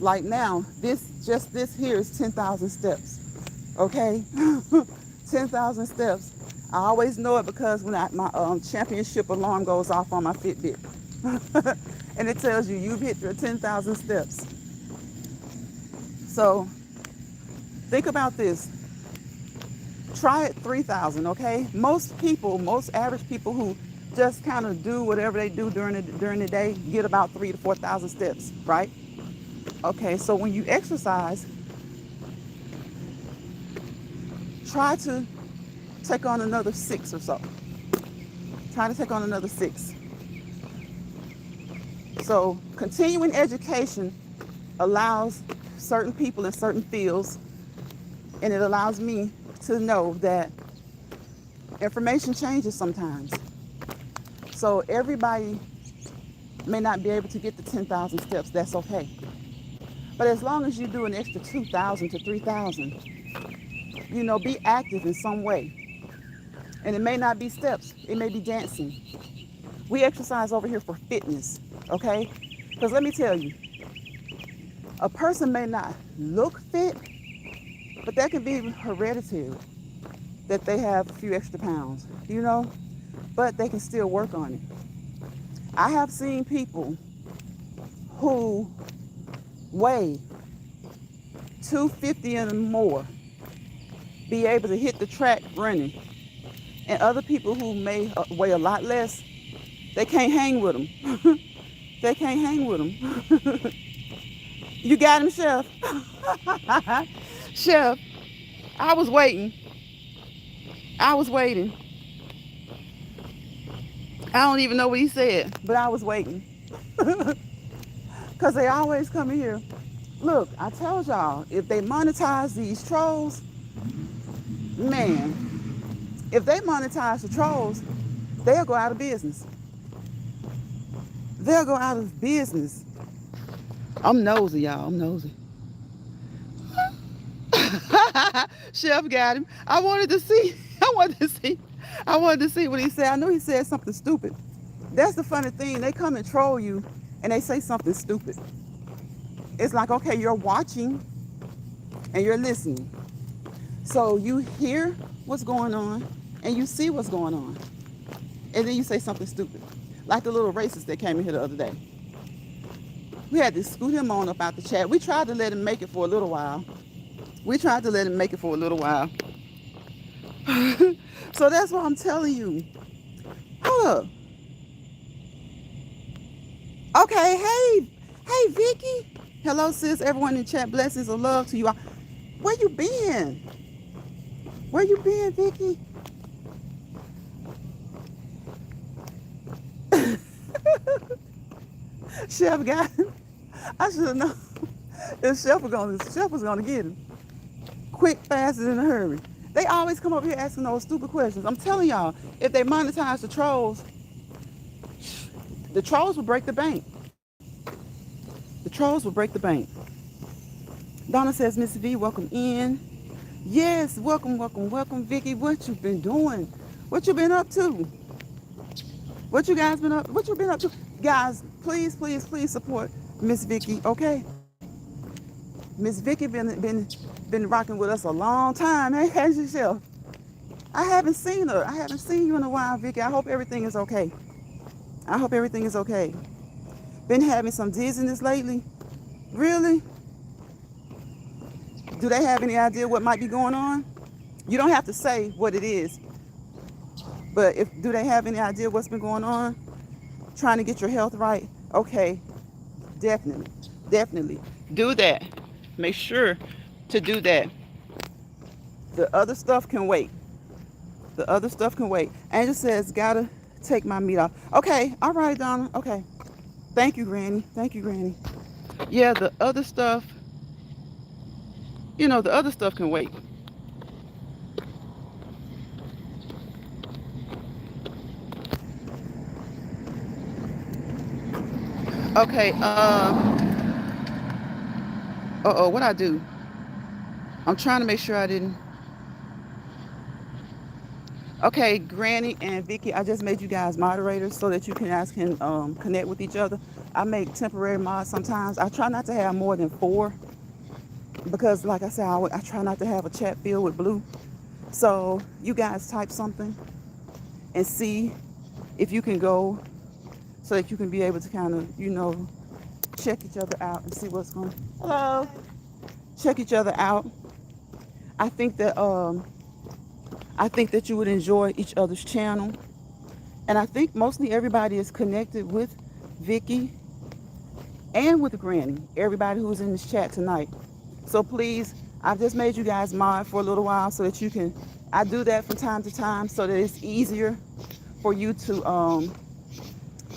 like now, this here is 10,000 steps, okay? 10,000 steps. I always know it because when my championship alarm goes off on my Fitbit, and it tells you've hit your 10,000 steps. So think about this. Try it 3,000, okay? Most average people who just kind of do whatever they do during the day get about 3,000 to 4,000 steps, right? Okay, so when you exercise, try to take on another 6 or so. Try to take on another 6. So continuing education allows certain people in certain fields, and it allows me to know that information changes sometimes. So everybody may not be able to get the 10,000 steps. That's okay. But as long as you do an extra 2,000 to 3,000, be active in some way. And it may not be steps. It may be dancing. We exercise over here for fitness, okay? Because let me tell you, a person may not look fit, but that can be hereditary, that they have a few extra pounds, but they can still work on it. I have seen people who weigh 250 and more be able to hit the track running, and other people who may weigh a lot less, they can't hang with them. They can't hang with them. You got him, Chef? Chef, I was waiting. I was waiting. I don't even know what he said, but I was waiting. Because they always come in here. Look, I told y'all, if they monetize these trolls, man, if they monetize the trolls, they'll go out of business. They'll go out of business. I'm nosy, y'all. I'm nosy. Chef got him. I wanted to see what he said. I knew he said something stupid. That's the funny thing. They come and troll you and they say something stupid. It's like, okay, you're watching and you're listening. So you hear what's going on and you see what's going on. And then you say something stupid. Like the little racist that came in here the other day. We had to scoot him on up out the chat. We tried to let him make it for a little while. So that's what I'm telling you. Hold up. Okay, hey, Vicky. Hello, sis. Everyone in chat, blessings of love to you all. Where you been? Vicky? Chef got him. I should have known if Chef was gonna get him. Quick, fast, and in a hurry. They always come over here asking those stupid questions. I'm telling y'all, if they monetize the trolls will break the bank. The trolls will break the bank. Donna says, Miss V, welcome in. Yes, welcome, Vicky. What you been doing? What you been up to? What you been up to? Guys, please support Miss Vicky, okay? Miss Vicky been rocking with us a long time. Hey, how's yourself? I haven't seen her. I haven't seen you in a while, Vicky. I hope everything is okay. Been having some dizziness lately. Really? Do they have any idea what might be going on? You don't have to say what it is. But do they have any idea what's been going on? Trying to get your health right? Okay. Definitely. Do that. Make sure to do that. The other stuff can wait. Angel says, gotta take my meat off. Okay. All right, Donna. Okay. Thank you, Granny. Yeah, the other stuff, can wait. Okay, what I do? I'm trying to make sure I didn't. Okay, Granny and Vicky, I just made you guys moderators so that you guys can connect with each other. I make temporary mods sometimes. I try not to have more than 4 because, like I said, I try not to have a chat filled with blue. So you guys type something and see if you can go so that you can be able to kind of, check each other out and see what's going on. Hello. Check each other out. I think that you would enjoy each other's channel. And I think mostly everybody is connected with Vicky and with Granny, everybody who's in this chat tonight. So please, I've just made you guys mod for a little while so that you can, I do that from time to time so that it's easier for you to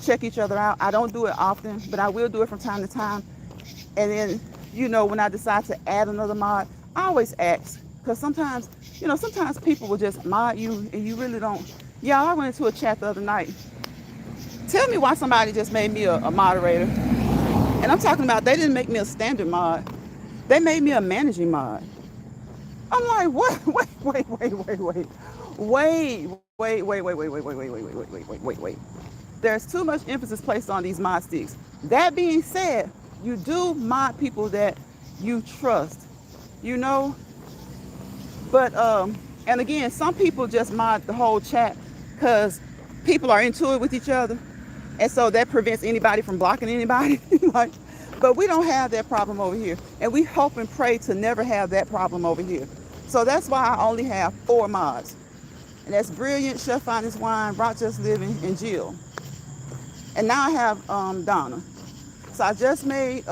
check each other out. I don't do it often, but I will do it from time to time. And then, when I decide to add another mod, I always ask. Because sometimes, sometimes people will just mod you and you really don't. Yeah, I went into a chat the other night. Tell me why somebody just made me a moderator. And I'm talking about they didn't make me a standard mod. They made me a managing mod. I'm like, what? Wait. There's too much emphasis placed on these mod sticks. That being said, you do mod people that you trust, but and again, some people just mod the whole chat because people are into it with each other, and so that prevents anybody from blocking anybody. Like, but we don't have that problem over here, and we hope and pray to never have that problem over here. So that's why I only have 4 mods, and that's Brilliant, Chef Finest Wine, Rock Just Living, and Jill. And now I have Donna. So I just made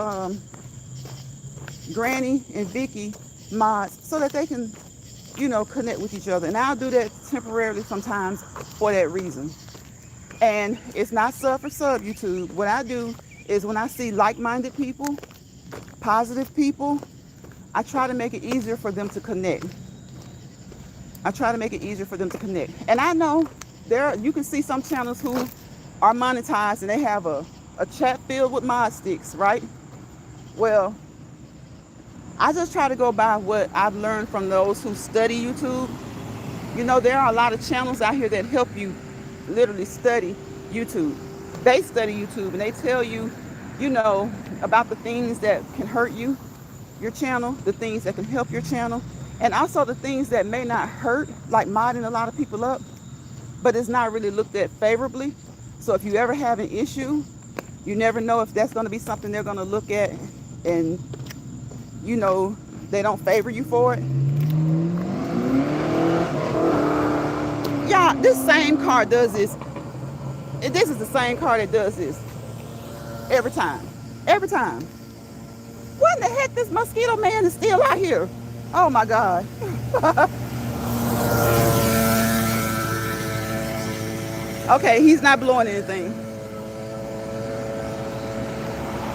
Granny and Vicky mods so that they can, connect with each other. And I'll do that temporarily sometimes for that reason. And it's not sub for sub YouTube. What I do is when I see like-minded people, positive people, I try to make it easier for them to connect. And I know you can see some channels who are monetized and they have a chat filled with mod sticks, right? Well, I just try to go by what I've learned from those who study YouTube. There are a lot of channels out here that help you literally study YouTube. They study YouTube and they tell you, about the things that can hurt your channel, the things that can help your channel, and also the things that may not hurt, like modding a lot of people up, but it's not really looked at favorably. So if you ever have an issue, you never know if that's going to be something they're going to look at and, they don't favor you for it. Yeah, this same car does this. This is the same car that does this every time. What in the heck? This mosquito man is still out here. Oh my God. Okay, he's not blowing anything.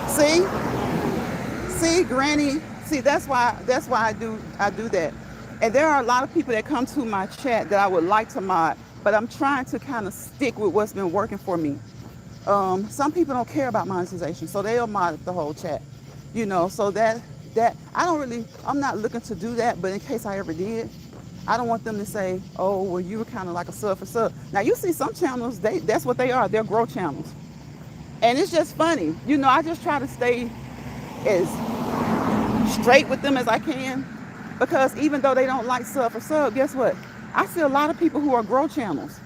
See, Granny. See, that's why I do that. And there are a lot of people that come to my chat that I would like to mod, but I'm trying to kind of stick with what's been working for me. Some people don't care about monetization, so they'll mod the whole chat. So that I'm not looking to do that, but in case I ever did, I don't want them to say, oh, well, you were kind of like a sub for sub. Now, you see some channels, that's what they are. They're grow channels. And it's just funny. I just try to stay as straight with them as I can, because even though they don't like sub for sub, guess what? I see a lot of people who are grow channels.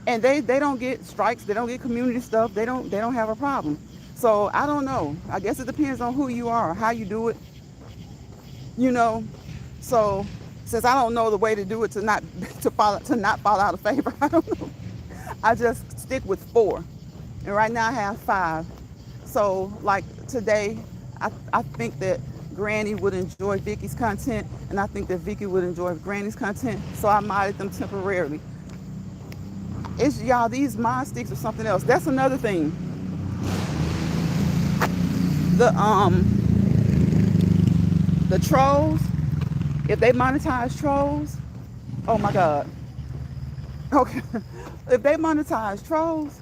And they don't get strikes. They don't get community stuff. They don't have a problem. So I don't know. I guess it depends on who you are, how you do it. So since I don't know the way to do it to not fall out of favor, I don't know. I just stick with 4. And right now I have 5. So like today, I think that Granny would enjoy Vicky's content, and I think that Vicky would enjoy Granny's content. So I modded them temporarily. Y'all, these mod sticks are something else. That's another thing. The trolls, if they monetize trolls, oh my God. Okay. If they monetize trolls,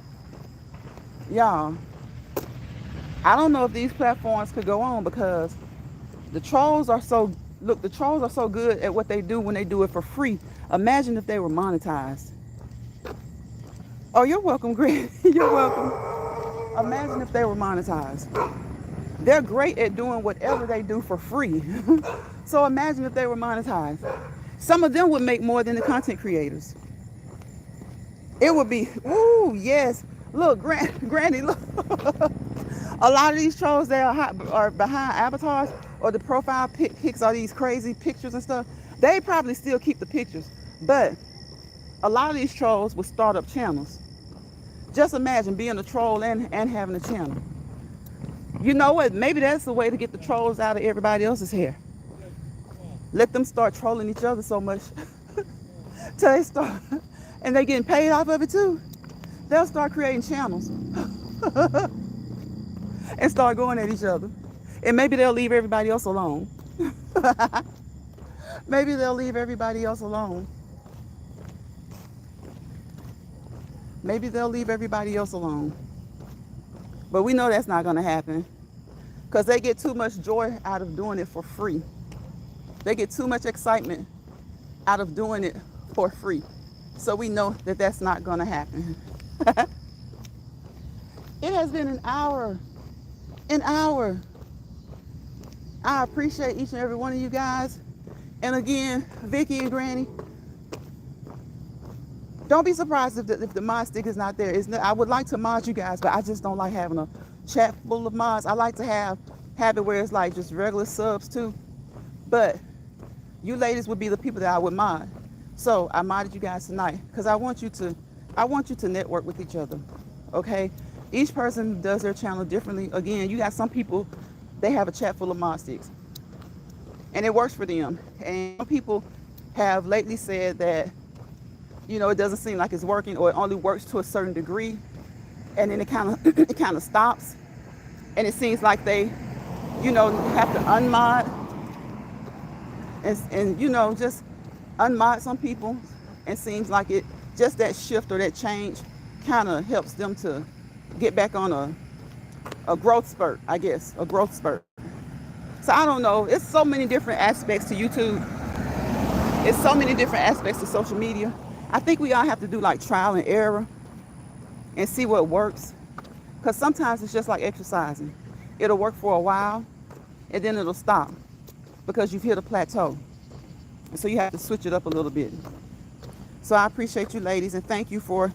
y'all, I don't know if these platforms could go on, because the trolls are so good at what they do when they do it for free. Imagine if they were monetized. Oh, you're welcome, Greg. You're welcome. Imagine if they were monetized. They're great at doing whatever they do for free. So imagine if they were monetized. Some of them would make more than the content creators. It would be, ooh, yes. Look, Granny, look. A lot of these trolls that are behind avatars, or the profile pics are these crazy pictures and stuff. They probably still keep the pictures. But a lot of these trolls would start up channels. Just imagine being a troll and having a channel. You know what? Maybe that's the way to get the trolls out of everybody else's hair. Let them start trolling each other so much till they start, and they getting paid off of it too. They'll start creating channels and start going at each other. And maybe they'll leave everybody else alone. Maybe they'll leave everybody else alone. Maybe they'll leave everybody else alone. But we know that's not going to happen because they get too much joy out of doing it for free. They get too much excitement out of doing it for free. So we know that that's not going to happen. It has been an hour. An hour. I appreciate each and every one of you guys. And again, Vicky and Granny, don't be surprised if the mod stick is not there. I would like to mod you guys, but I just don't like having a chat full of mods. I like to have it where it's like just regular subs too. But you ladies would be the people that I would mod. So I modded you guys tonight because I want you to network with each other. Okay? Each person does their channel differently. Again, you got some people, they have a chat full of mod sticks. And it works for them. And some people have lately said that, you know, it doesn't seem like it's working, or it only works to a certain degree. And then it kind of stops. And it seems like they, you know, have to unmod and you know, just unmod some people. And seems like it, just that shift or that change kind of helps them to get back on a growth spurt, I guess, a growth spurt. So I don't know. It's so many different aspects to YouTube. It's so many different aspects to social media. I think we all have to do like trial and error and see what works. Because sometimes it's just like exercising. It'll work for a while and then it'll stop because you've hit a plateau. And so you have to switch it up a little bit. So I appreciate you ladies and thank you for,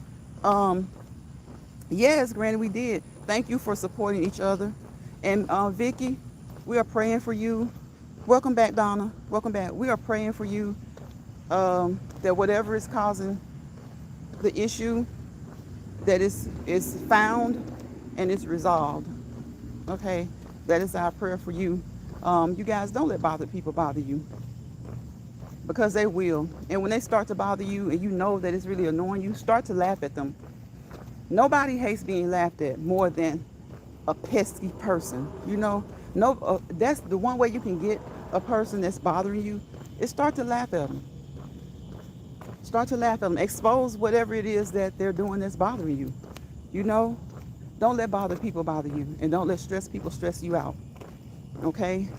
yes, Granny, we did. Thank you for supporting each other. And Vicky, we are praying for you. Welcome back, Donna. Welcome back. We are praying for you that whatever is causing the issue, that is found and it's resolved. Okay, that is our prayer for you. You guys, don't let bothered people bother you, because they will. And when they start to bother you and you know that it's really annoying you, start to laugh at them. Nobody hates being laughed at more than a pesky person. You know, no, that's the one way you can get a person that's bothering you is start to laugh at them. Start to laugh at them. Expose whatever it is that they're doing that's bothering you. You know, don't let bothered people bother you, and don't let stressed people stress you out. Okay?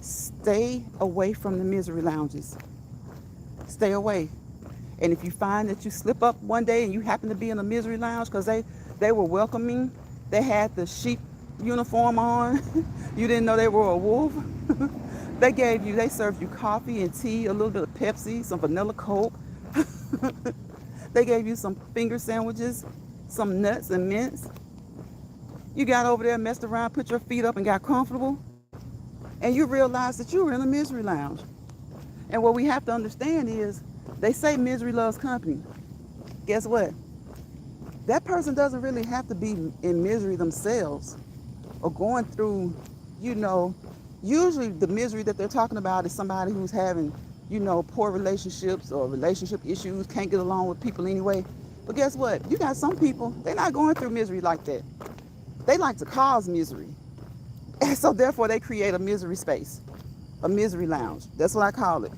Stay away from the misery lounges. Stay away. And if you find that you slip up one day and you happen to be in a misery lounge because they were welcoming, they had the sheep uniform on, you didn't know they were a wolf, they served you coffee and tea, a little bit of Pepsi, some vanilla Coke. They gave you some finger sandwiches, some nuts and mints. You got over there, messed around, put your feet up and got comfortable. And you realized that you were in a misery lounge. And what we have to understand is, they say misery loves company. Guess what? That person doesn't really have to be in misery themselves or going through, you know, usually the misery that they're talking about is somebody who's having, you know, poor relationships or relationship issues, can't get along with people anyway. But guess what? You got some people, they're not going through misery like that. They like to cause misery. And so therefore they create a misery space, a misery lounge. That's what I call it.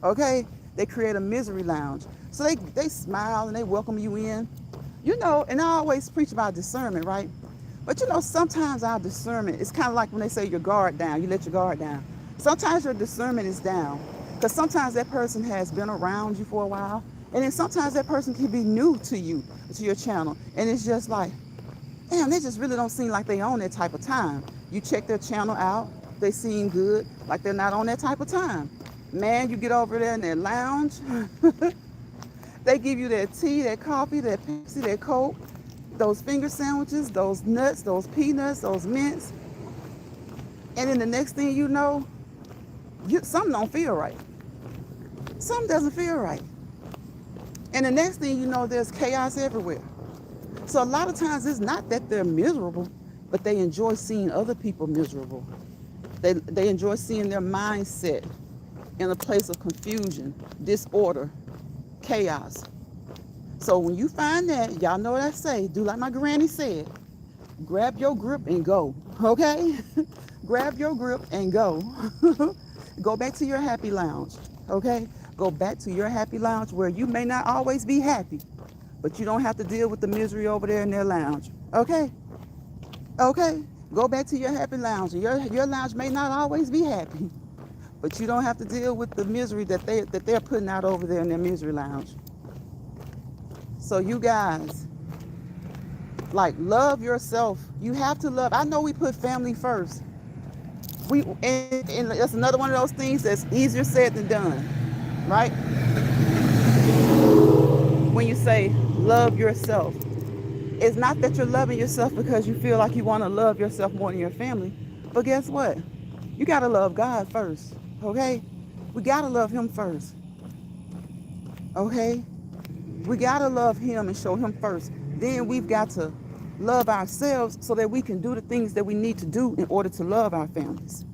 Okay? They create a misery lounge. So they smile and they welcome you in. You know, and I always preach about discernment, right? But you know, sometimes our discernment, it's kind of like when they say your guard down, you let your guard down. Sometimes your discernment is down. Because sometimes that person has been around you for a while. And then sometimes that person can be new to you, to your channel. And it's just like, damn, they just really don't seem like they on that type of time. You check their channel out, they seem good, like they're not on that type of time. Man, you get over there in their lounge, they give you that tea, that coffee, that Pepsi, that Coke, those finger sandwiches, those nuts, those peanuts, those mints. And then the next thing you know, something don't feel right. Something doesn't feel right. And the next thing you know, there's chaos everywhere. So a lot of times it's not that they're miserable, but they enjoy seeing other people miserable. They enjoy seeing their mindset in a place of confusion, disorder, chaos. So when you find that, y'all know what I say. Do like my granny said. Grab your grip and go. Okay? Grab your grip and go. Go back to your happy lounge. Okay? Go back to your happy lounge where you may not always be happy, but you don't have to deal with the misery over there in their lounge. Okay? Okay? Go back to your happy lounge. Your lounge may not always be happy, but you don't have to deal with the misery that they're putting out over there in their misery lounge. So you guys, like, love yourself. You have to love. I know we put family first. And that's another one of those things that's easier said than done, right? When you say love yourself, it's not that you're loving yourself because you feel like you want to love yourself more than your family. But guess what? You got to love God first, okay? We got to love him first, okay? We got to love him and show him first. Then we've got to love ourselves so that we can do the things that we need to do in order to love our families.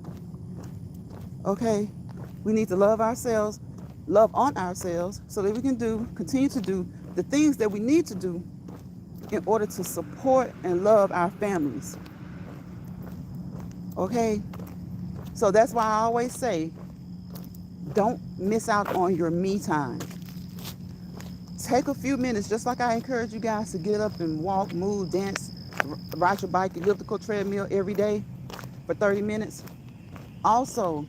Okay? We need to love ourselves, love on ourselves so that we can continue to do the things that we need to do in order to support and love our families. Okay? So that's why I always say, don't miss out on your me time. Take a few minutes, just like I encourage you guys to get up and walk, move, dance, ride your bike, elliptical treadmill every day for 30 minutes. Also,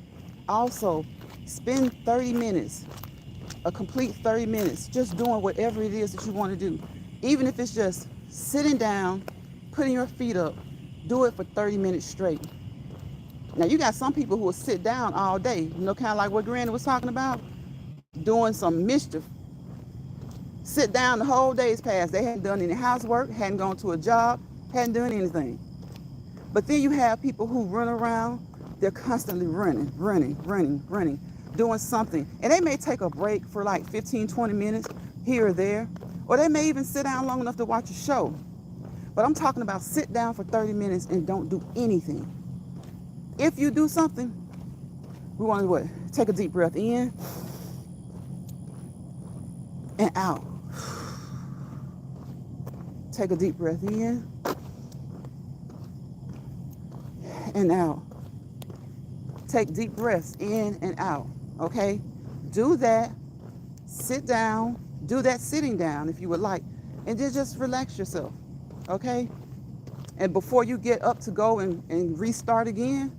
spend 30 minutes, a complete 30 minutes, just doing whatever it is that you want to do. Even if it's just sitting down, putting your feet up, do it for 30 minutes straight. Now, you got some people who will sit down all day, kind of like what Granny was talking about, doing some mischief. Sit down, the whole day's passed. They hadn't done any housework, hadn't gone to a job, hadn't done anything. But then you have people who run around. They're constantly running, doing something. And they may take a break for like 15, 20 minutes here or there. Or they may even sit down long enough to watch a show. But I'm talking about sit down for 30 minutes and don't do anything. If you do something, we want to take a deep breath in and out. Take a deep breath in and out. Take deep breaths in and out, okay? Do that, sit down, do that sitting down if you would like, and then just relax yourself, okay? And before you get up to go and restart again,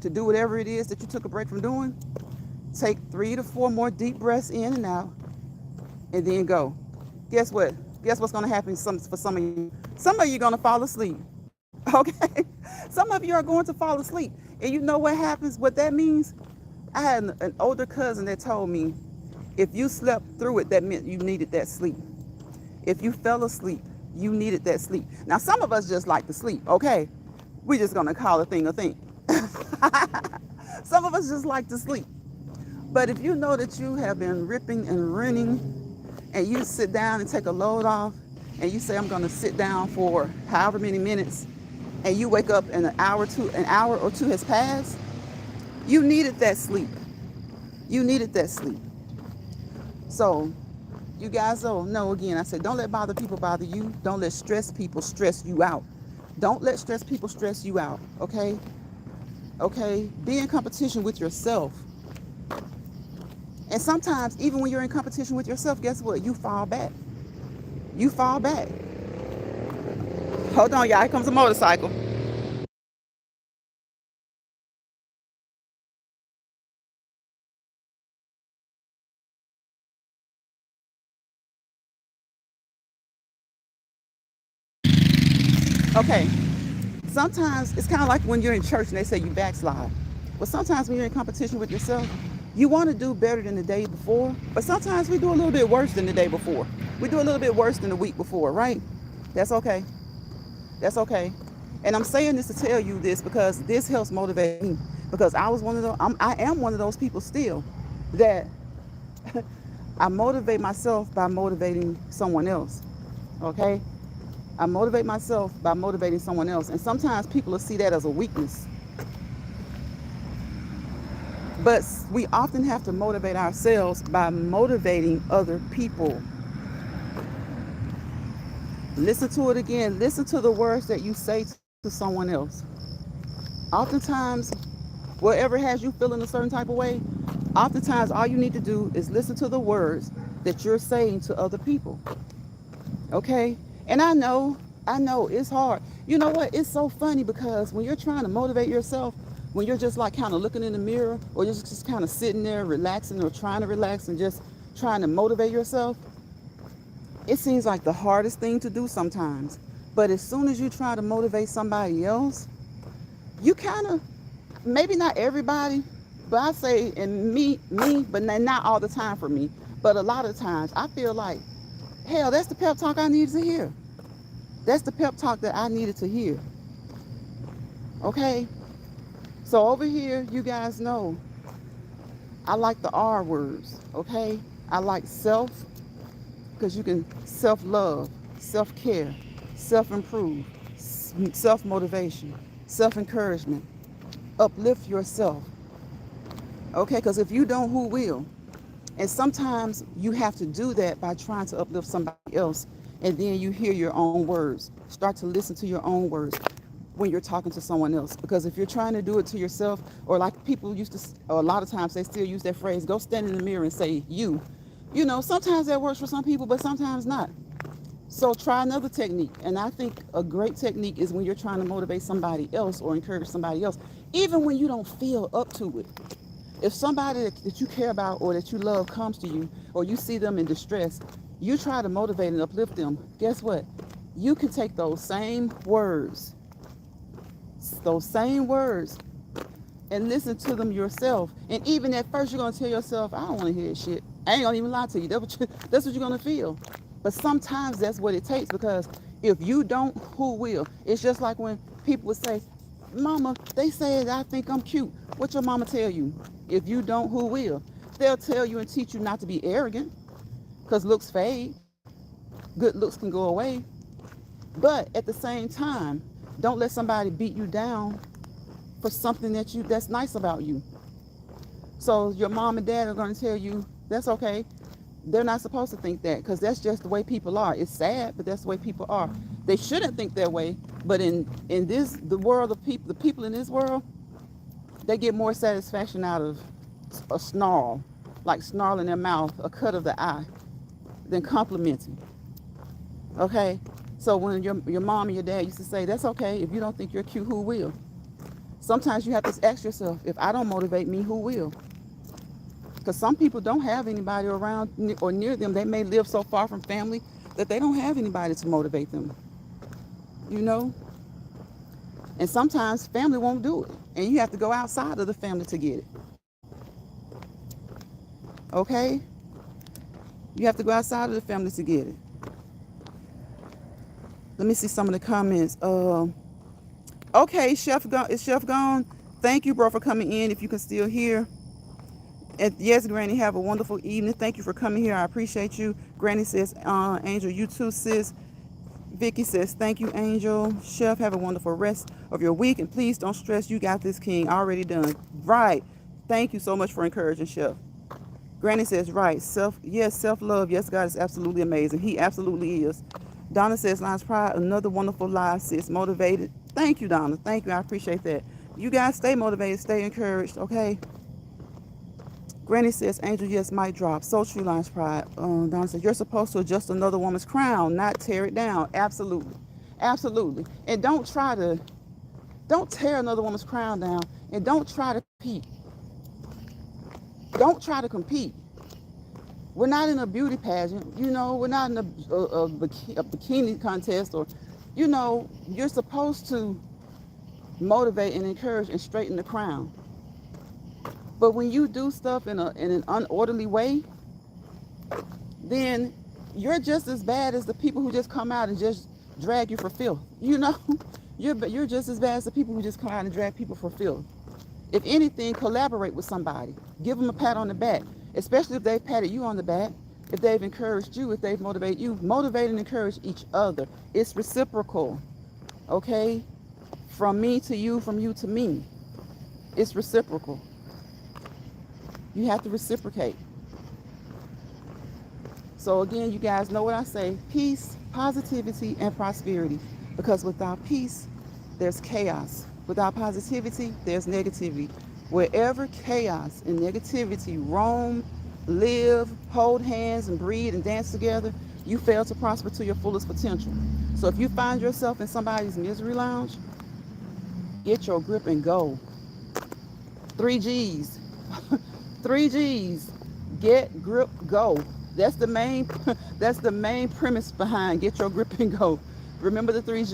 to do whatever it is that you took a break from doing, take 3 to 4 more deep breaths in and out, and then go. Guess what? Guess what's going to happen for some of you? Some of you are going to fall asleep, okay? Some of you are going to fall asleep. And you know what happens, what that means? I had an older cousin that told me, if you slept through it, that meant you needed that sleep. If you fell asleep, you needed that sleep. Now, some of us just like to sleep, okay? We're just going to call a thing a thing. Some of us just like to sleep. But if you know that you have been ripping and running, and you sit down and take a load off, and you say, I'm going to sit down for however many minutes, and you wake up and an hour or two has passed, you needed that sleep. You needed that sleep. So you guys know, again, I said, don't let bother people bother you. Don't let stress people stress you out. Don't let stress people stress you out, okay? Okay? Be in competition with yourself. And sometimes, even when you're in competition with yourself, guess what? You fall back. You fall back. Hold on, y'all. Here comes a motorcycle. Okay. Sometimes it's kind of like when you're in church and they say you backslide. But sometimes when you're in competition with yourself, you want to do better than the day before. But sometimes we do a little bit worse than the day before. We do a little bit worse than the week before, right? That's okay. That's okay. And I'm saying this to tell you this because this helps motivate me. Because I am one of those people still that I motivate myself by motivating someone else. Okay? I motivate myself by motivating someone else. And sometimes people will see that as a weakness. But we often have to motivate ourselves by motivating other people. Listen to it again. Listen to the words that you say to someone else. Oftentimes, whatever has you feeling a certain type of way, oftentimes all you need to do is listen to the words that you're saying to other people. Okay? And I know it's hard. You know what? It's so funny because when you're trying to motivate yourself, when you're just like kind of looking in the mirror or you're just kind of sitting there relaxing or trying to relax and just trying to motivate yourself, it seems like the hardest thing to do sometimes. But as soon as you try to motivate somebody else, you kind of, maybe not everybody, but I say, and me, but not all the time for me, but a lot of times I feel like, hell, that's the pep talk I needed to hear. That's the pep talk that I needed to hear. Okay? So over here, you guys know, I like the R words. Okay? I like self, because you can self-love, self-care, self-improve, self-motivation, self-encouragement, uplift yourself. Okay? Because if you don't, who will? And sometimes you have to do that by trying to uplift somebody else. And then you hear your own words. Start to listen to your own words when you're talking to someone else. Because if you're trying to do it to yourself, or like people used to, or a lot of times they still use that phrase, go stand in the mirror and say, you. You know, sometimes that works for some people, but sometimes not. So try another technique. And I think a great technique is when you're trying to motivate somebody else or encourage somebody else, even when you don't feel up to it. If somebody that you care about or that you love comes to you, or you see them in distress, you try to motivate and uplift them. Guess what? You can take those same words, and listen to them yourself. And even at first, you're going to tell yourself, I don't want to hear that shit. I ain't going to even lie to you. That's what you're going to feel. But sometimes that's what it takes, because if you don't, who will? It's just like when people would say, Mama, they said I think I'm cute. What your mama tell you? If you don't, who will? They'll tell you and teach you not to be arrogant, because looks fade. Good looks can go away. But at the same time, don't let somebody beat you down for something that's nice about you. So your mom and dad are going to tell you that's okay. They're not supposed to think that, because that's just the way people are. It's sad, but that's the way people are. They shouldn't think that way. But in the world of people, the people in this world, they get more satisfaction out of a snarl, like snarl in their mouth, a cut of the eye, than complimenting. Okay? So when your mom and your dad used to say, that's okay, if you don't think you're cute, who will? Sometimes you have to ask yourself, if I don't motivate me, who will? Because some people don't have anybody around or near them. They may live so far from family that they don't have anybody to motivate them. You know? And sometimes family won't do it. And you have to go outside of the family to get it. Okay? You have to go outside of the family to get it. Let me see some of the comments. Okay, is Chef gone? Thank you, bro, for coming in, if you can still hear. And yes, Granny, have a wonderful evening. Thank you for coming here. I appreciate you. Granny says, Angel, you too, sis. Vicky says, thank you, Angel. Chef, have a wonderful rest of your week. And please don't stress. You got this, King. Already done. Right. Thank you so much for encouraging, Chef. Granny says, right. Self-love. Yes, God is absolutely amazing. He absolutely is. Donna says, Lions Pride, another wonderful live, sis. Motivated. Thank you, Donna. Thank you. I appreciate that. You guys stay motivated. Stay encouraged, okay? Granny says, Angel, yes, might drop. So true, Lions Pride. Donna says, you're supposed to adjust another woman's crown, not tear it down. Absolutely. Absolutely. And don't tear another woman's crown down, and don't try to compete. Don't try to compete. We're not in a beauty pageant, you know, we're not in a bikini contest, or, you know, you're supposed to motivate and encourage and straighten the crown. But when you do stuff in an unorderly way, then you're just as bad as the people who just come out and just drag you for filth. You know, you're just as bad as the people who just come out and drag people for filth. If anything, collaborate with somebody. Give them a pat on the back, especially if they've patted you on the back, if they've encouraged you, if they've motivated you. Motivate and encourage each other. It's reciprocal, okay? From me to you, from you to me. It's reciprocal. You have to reciprocate. So again, you guys know what I say: peace, positivity, and prosperity. Because without peace, there's chaos. Without positivity, there's negativity. Wherever chaos and negativity roam, live, hold hands, and breed and dance together, you fail to prosper to your fullest potential. So if you find yourself in somebody's misery lounge, get your grip and go. Three G's. Three G's. Get, grip, go. That's the main that's the main premise behind get your grip and go. Remember the three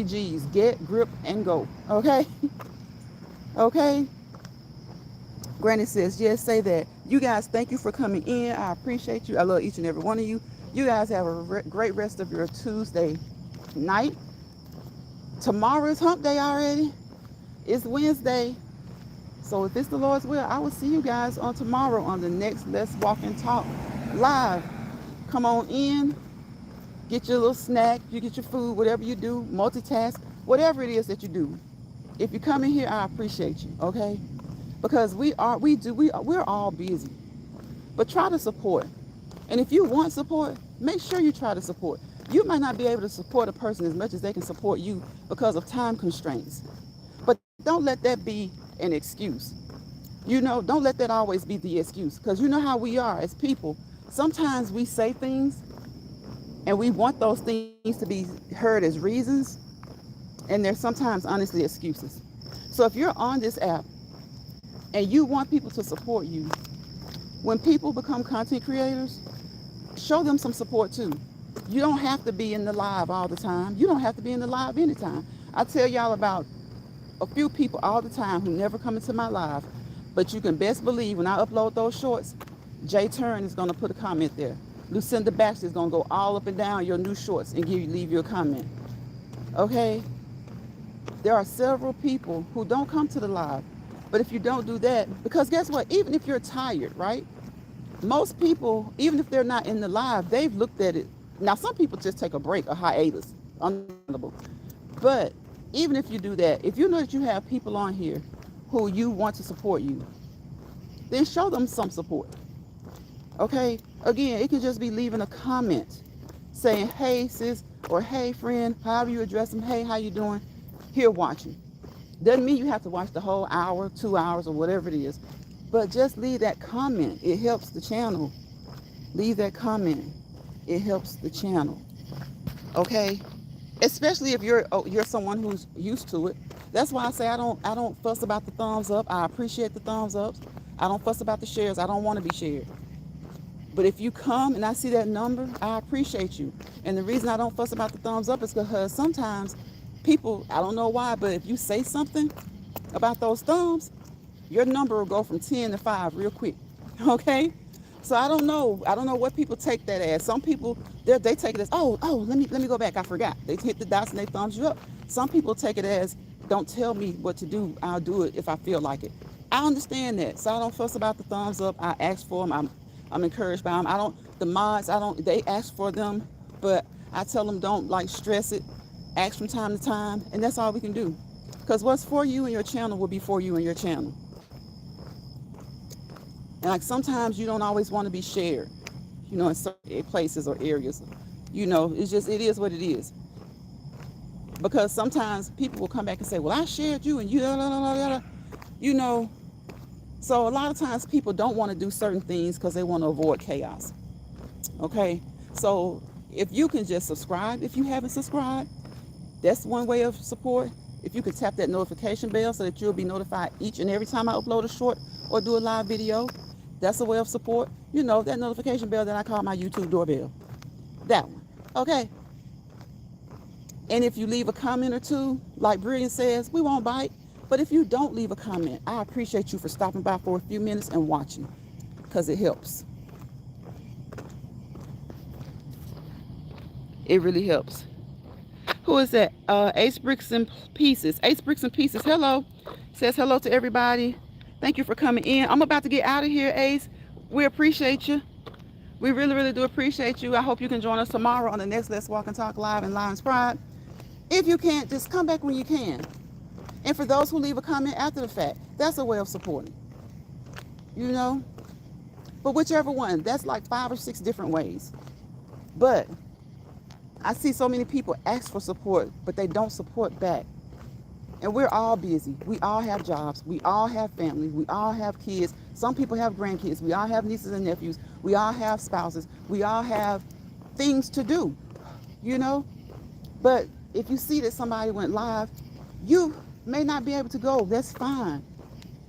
G's. Get, grip, and go. Okay? Okay? Granny says, yes, say that. You guys, thank you for coming in. I appreciate you. I love each and every one of you. You guys have a great rest of your Tuesday night. Tomorrow is hump day already. It's Wednesday. So if it's the Lord's will, I will see you guys on tomorrow on the next Let's Walk and Talk live. Come on in, get your little snack, you get your food, whatever you do, multitask, whatever it is that you do. If you come in here, I appreciate you, okay? Because we're all busy. But try to support. And if you want support, make sure you try to support. You might not be able to support a person as much as they can support you because of time constraints. But don't let that be an excuse. Don't let that always be the excuse. Because you know how we are as people. Sometimes we say things and we want those things to be heard as reasons. And they're sometimes honestly excuses. So if you're on this app and you want people to support you, when people become content creators, show them some support too. You don't have to be in the live all the time. You don't have to be in the live anytime. I tell y'all about a few people all the time who never come into my live, but you can best believe when I upload those shorts, Jay Turn is going to put a comment there. Lucinda Baxter is going to go all up and down your new shorts and leave you a comment. Okay? There are several people who don't come to the live, but if you don't do that, because guess what? Even if you're tired, right? Most people, even if they're not in the live, they've looked at it. Now, some people just take a break, a hiatus, understandable. But even if you do that, if you know that you have people on here who you want to support you, then show them some support. Okay? Again, it can just be leaving a comment saying, hey, sis, or hey, friend, however you address them, hey, how you doing? Here watching. Doesn't mean you have to watch the whole hour, 2 hours, or whatever it is. But just leave that comment. It helps the channel. Leave that comment. It helps the channel. Okay? Especially if you're someone who's used to it. That's why I say I don't fuss about the thumbs up. I appreciate the thumbs ups. I don't fuss about the shares. I don't want to be shared. But if you come and I see that number, I appreciate you. And the reason I don't fuss about the thumbs up is because sometimes people, I don't know why, but if you say something about those thumbs, your number will go from 10 to 5 real quick. Okay? So I don't know what people take that as. Some people they take it as, oh, let me go back. I forgot. They hit the dots and they thumbs you up. Some people take it as, don't tell me what to do. I'll do it if I feel like it. I understand that. So I don't fuss about the thumbs up. I ask for them. I'm encouraged by them. They ask for them, but I tell them don't stress it. Ask from time to time, and that's all we can do. Because what's for you and your channel will be for you and your channel. And sometimes you don't always want to be shared, in certain places or areas. It is what it is. Because sometimes people will come back and say, well, I shared you and you, So a lot of times people don't want to do certain things because they want to avoid chaos. Okay? So if you can just subscribe, if you haven't subscribed, that's one way of support. If you could tap that notification bell so that you'll be notified each and every time I upload a short or do a live video, that's a way of support. That notification bell that I call my YouTube doorbell. That one. Okay? And if you leave a comment or two, like Brilliant says, we won't bite. But if you don't leave a comment, I appreciate you for stopping by for a few minutes and watching, because it helps. It really helps. Who is that? Ace Bricks and Pieces. Ace Bricks and Pieces. Hello. Says hello to everybody. Thank you for coming in. I'm about to get out of here, Ace. We appreciate you. We really, really do appreciate you. I hope you can join us tomorrow on the next Let's Walk and Talk Live in Lions Pride. If you can't, just come back when you can. And for those who leave a comment after the fact, that's a way of supporting. But whichever one, that's like 5 or 6 different ways. But I see so many people ask for support, but they don't support back. And we're all busy. We all have jobs. We all have families. We all have kids. Some people have grandkids. We all have nieces and nephews. We all have spouses. We all have things to do, you know? But if you see that somebody went live, you may not be able to go. That's fine.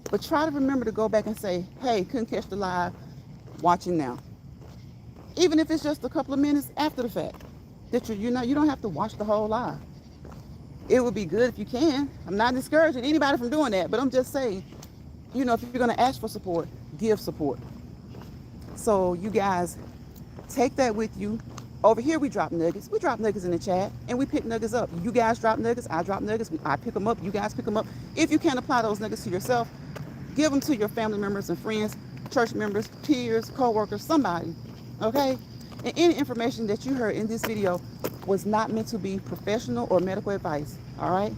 But try to remember to go back and say, hey, couldn't catch the live, watching now. Even if it's just a couple of minutes after the fact. That you know, you don't have to watch the whole live. It would be good if you can. I'm not discouraging anybody from doing that, but I'm just saying, you know, if you're going to ask for support, give support. So you guys take that with you. Over here, we drop nuggets. We drop nuggets in the chat, and we pick nuggets up. You guys drop nuggets. I drop nuggets. I pick them up. You guys pick them up. If you can't apply those nuggets to yourself, give them to your family members and friends, church members, peers, co-workers, somebody, okay? And any information that you heard in this video was not meant to be professional or medical advice, all right?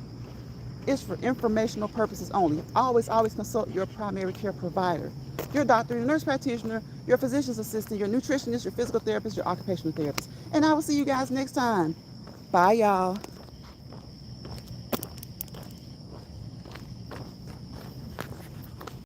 It's for informational purposes only. Always consult your primary care provider, your doctor, your nurse practitioner, your physician's assistant, your nutritionist, your physical therapist, your occupational therapist. And I will see you guys next time. Bye, y'all.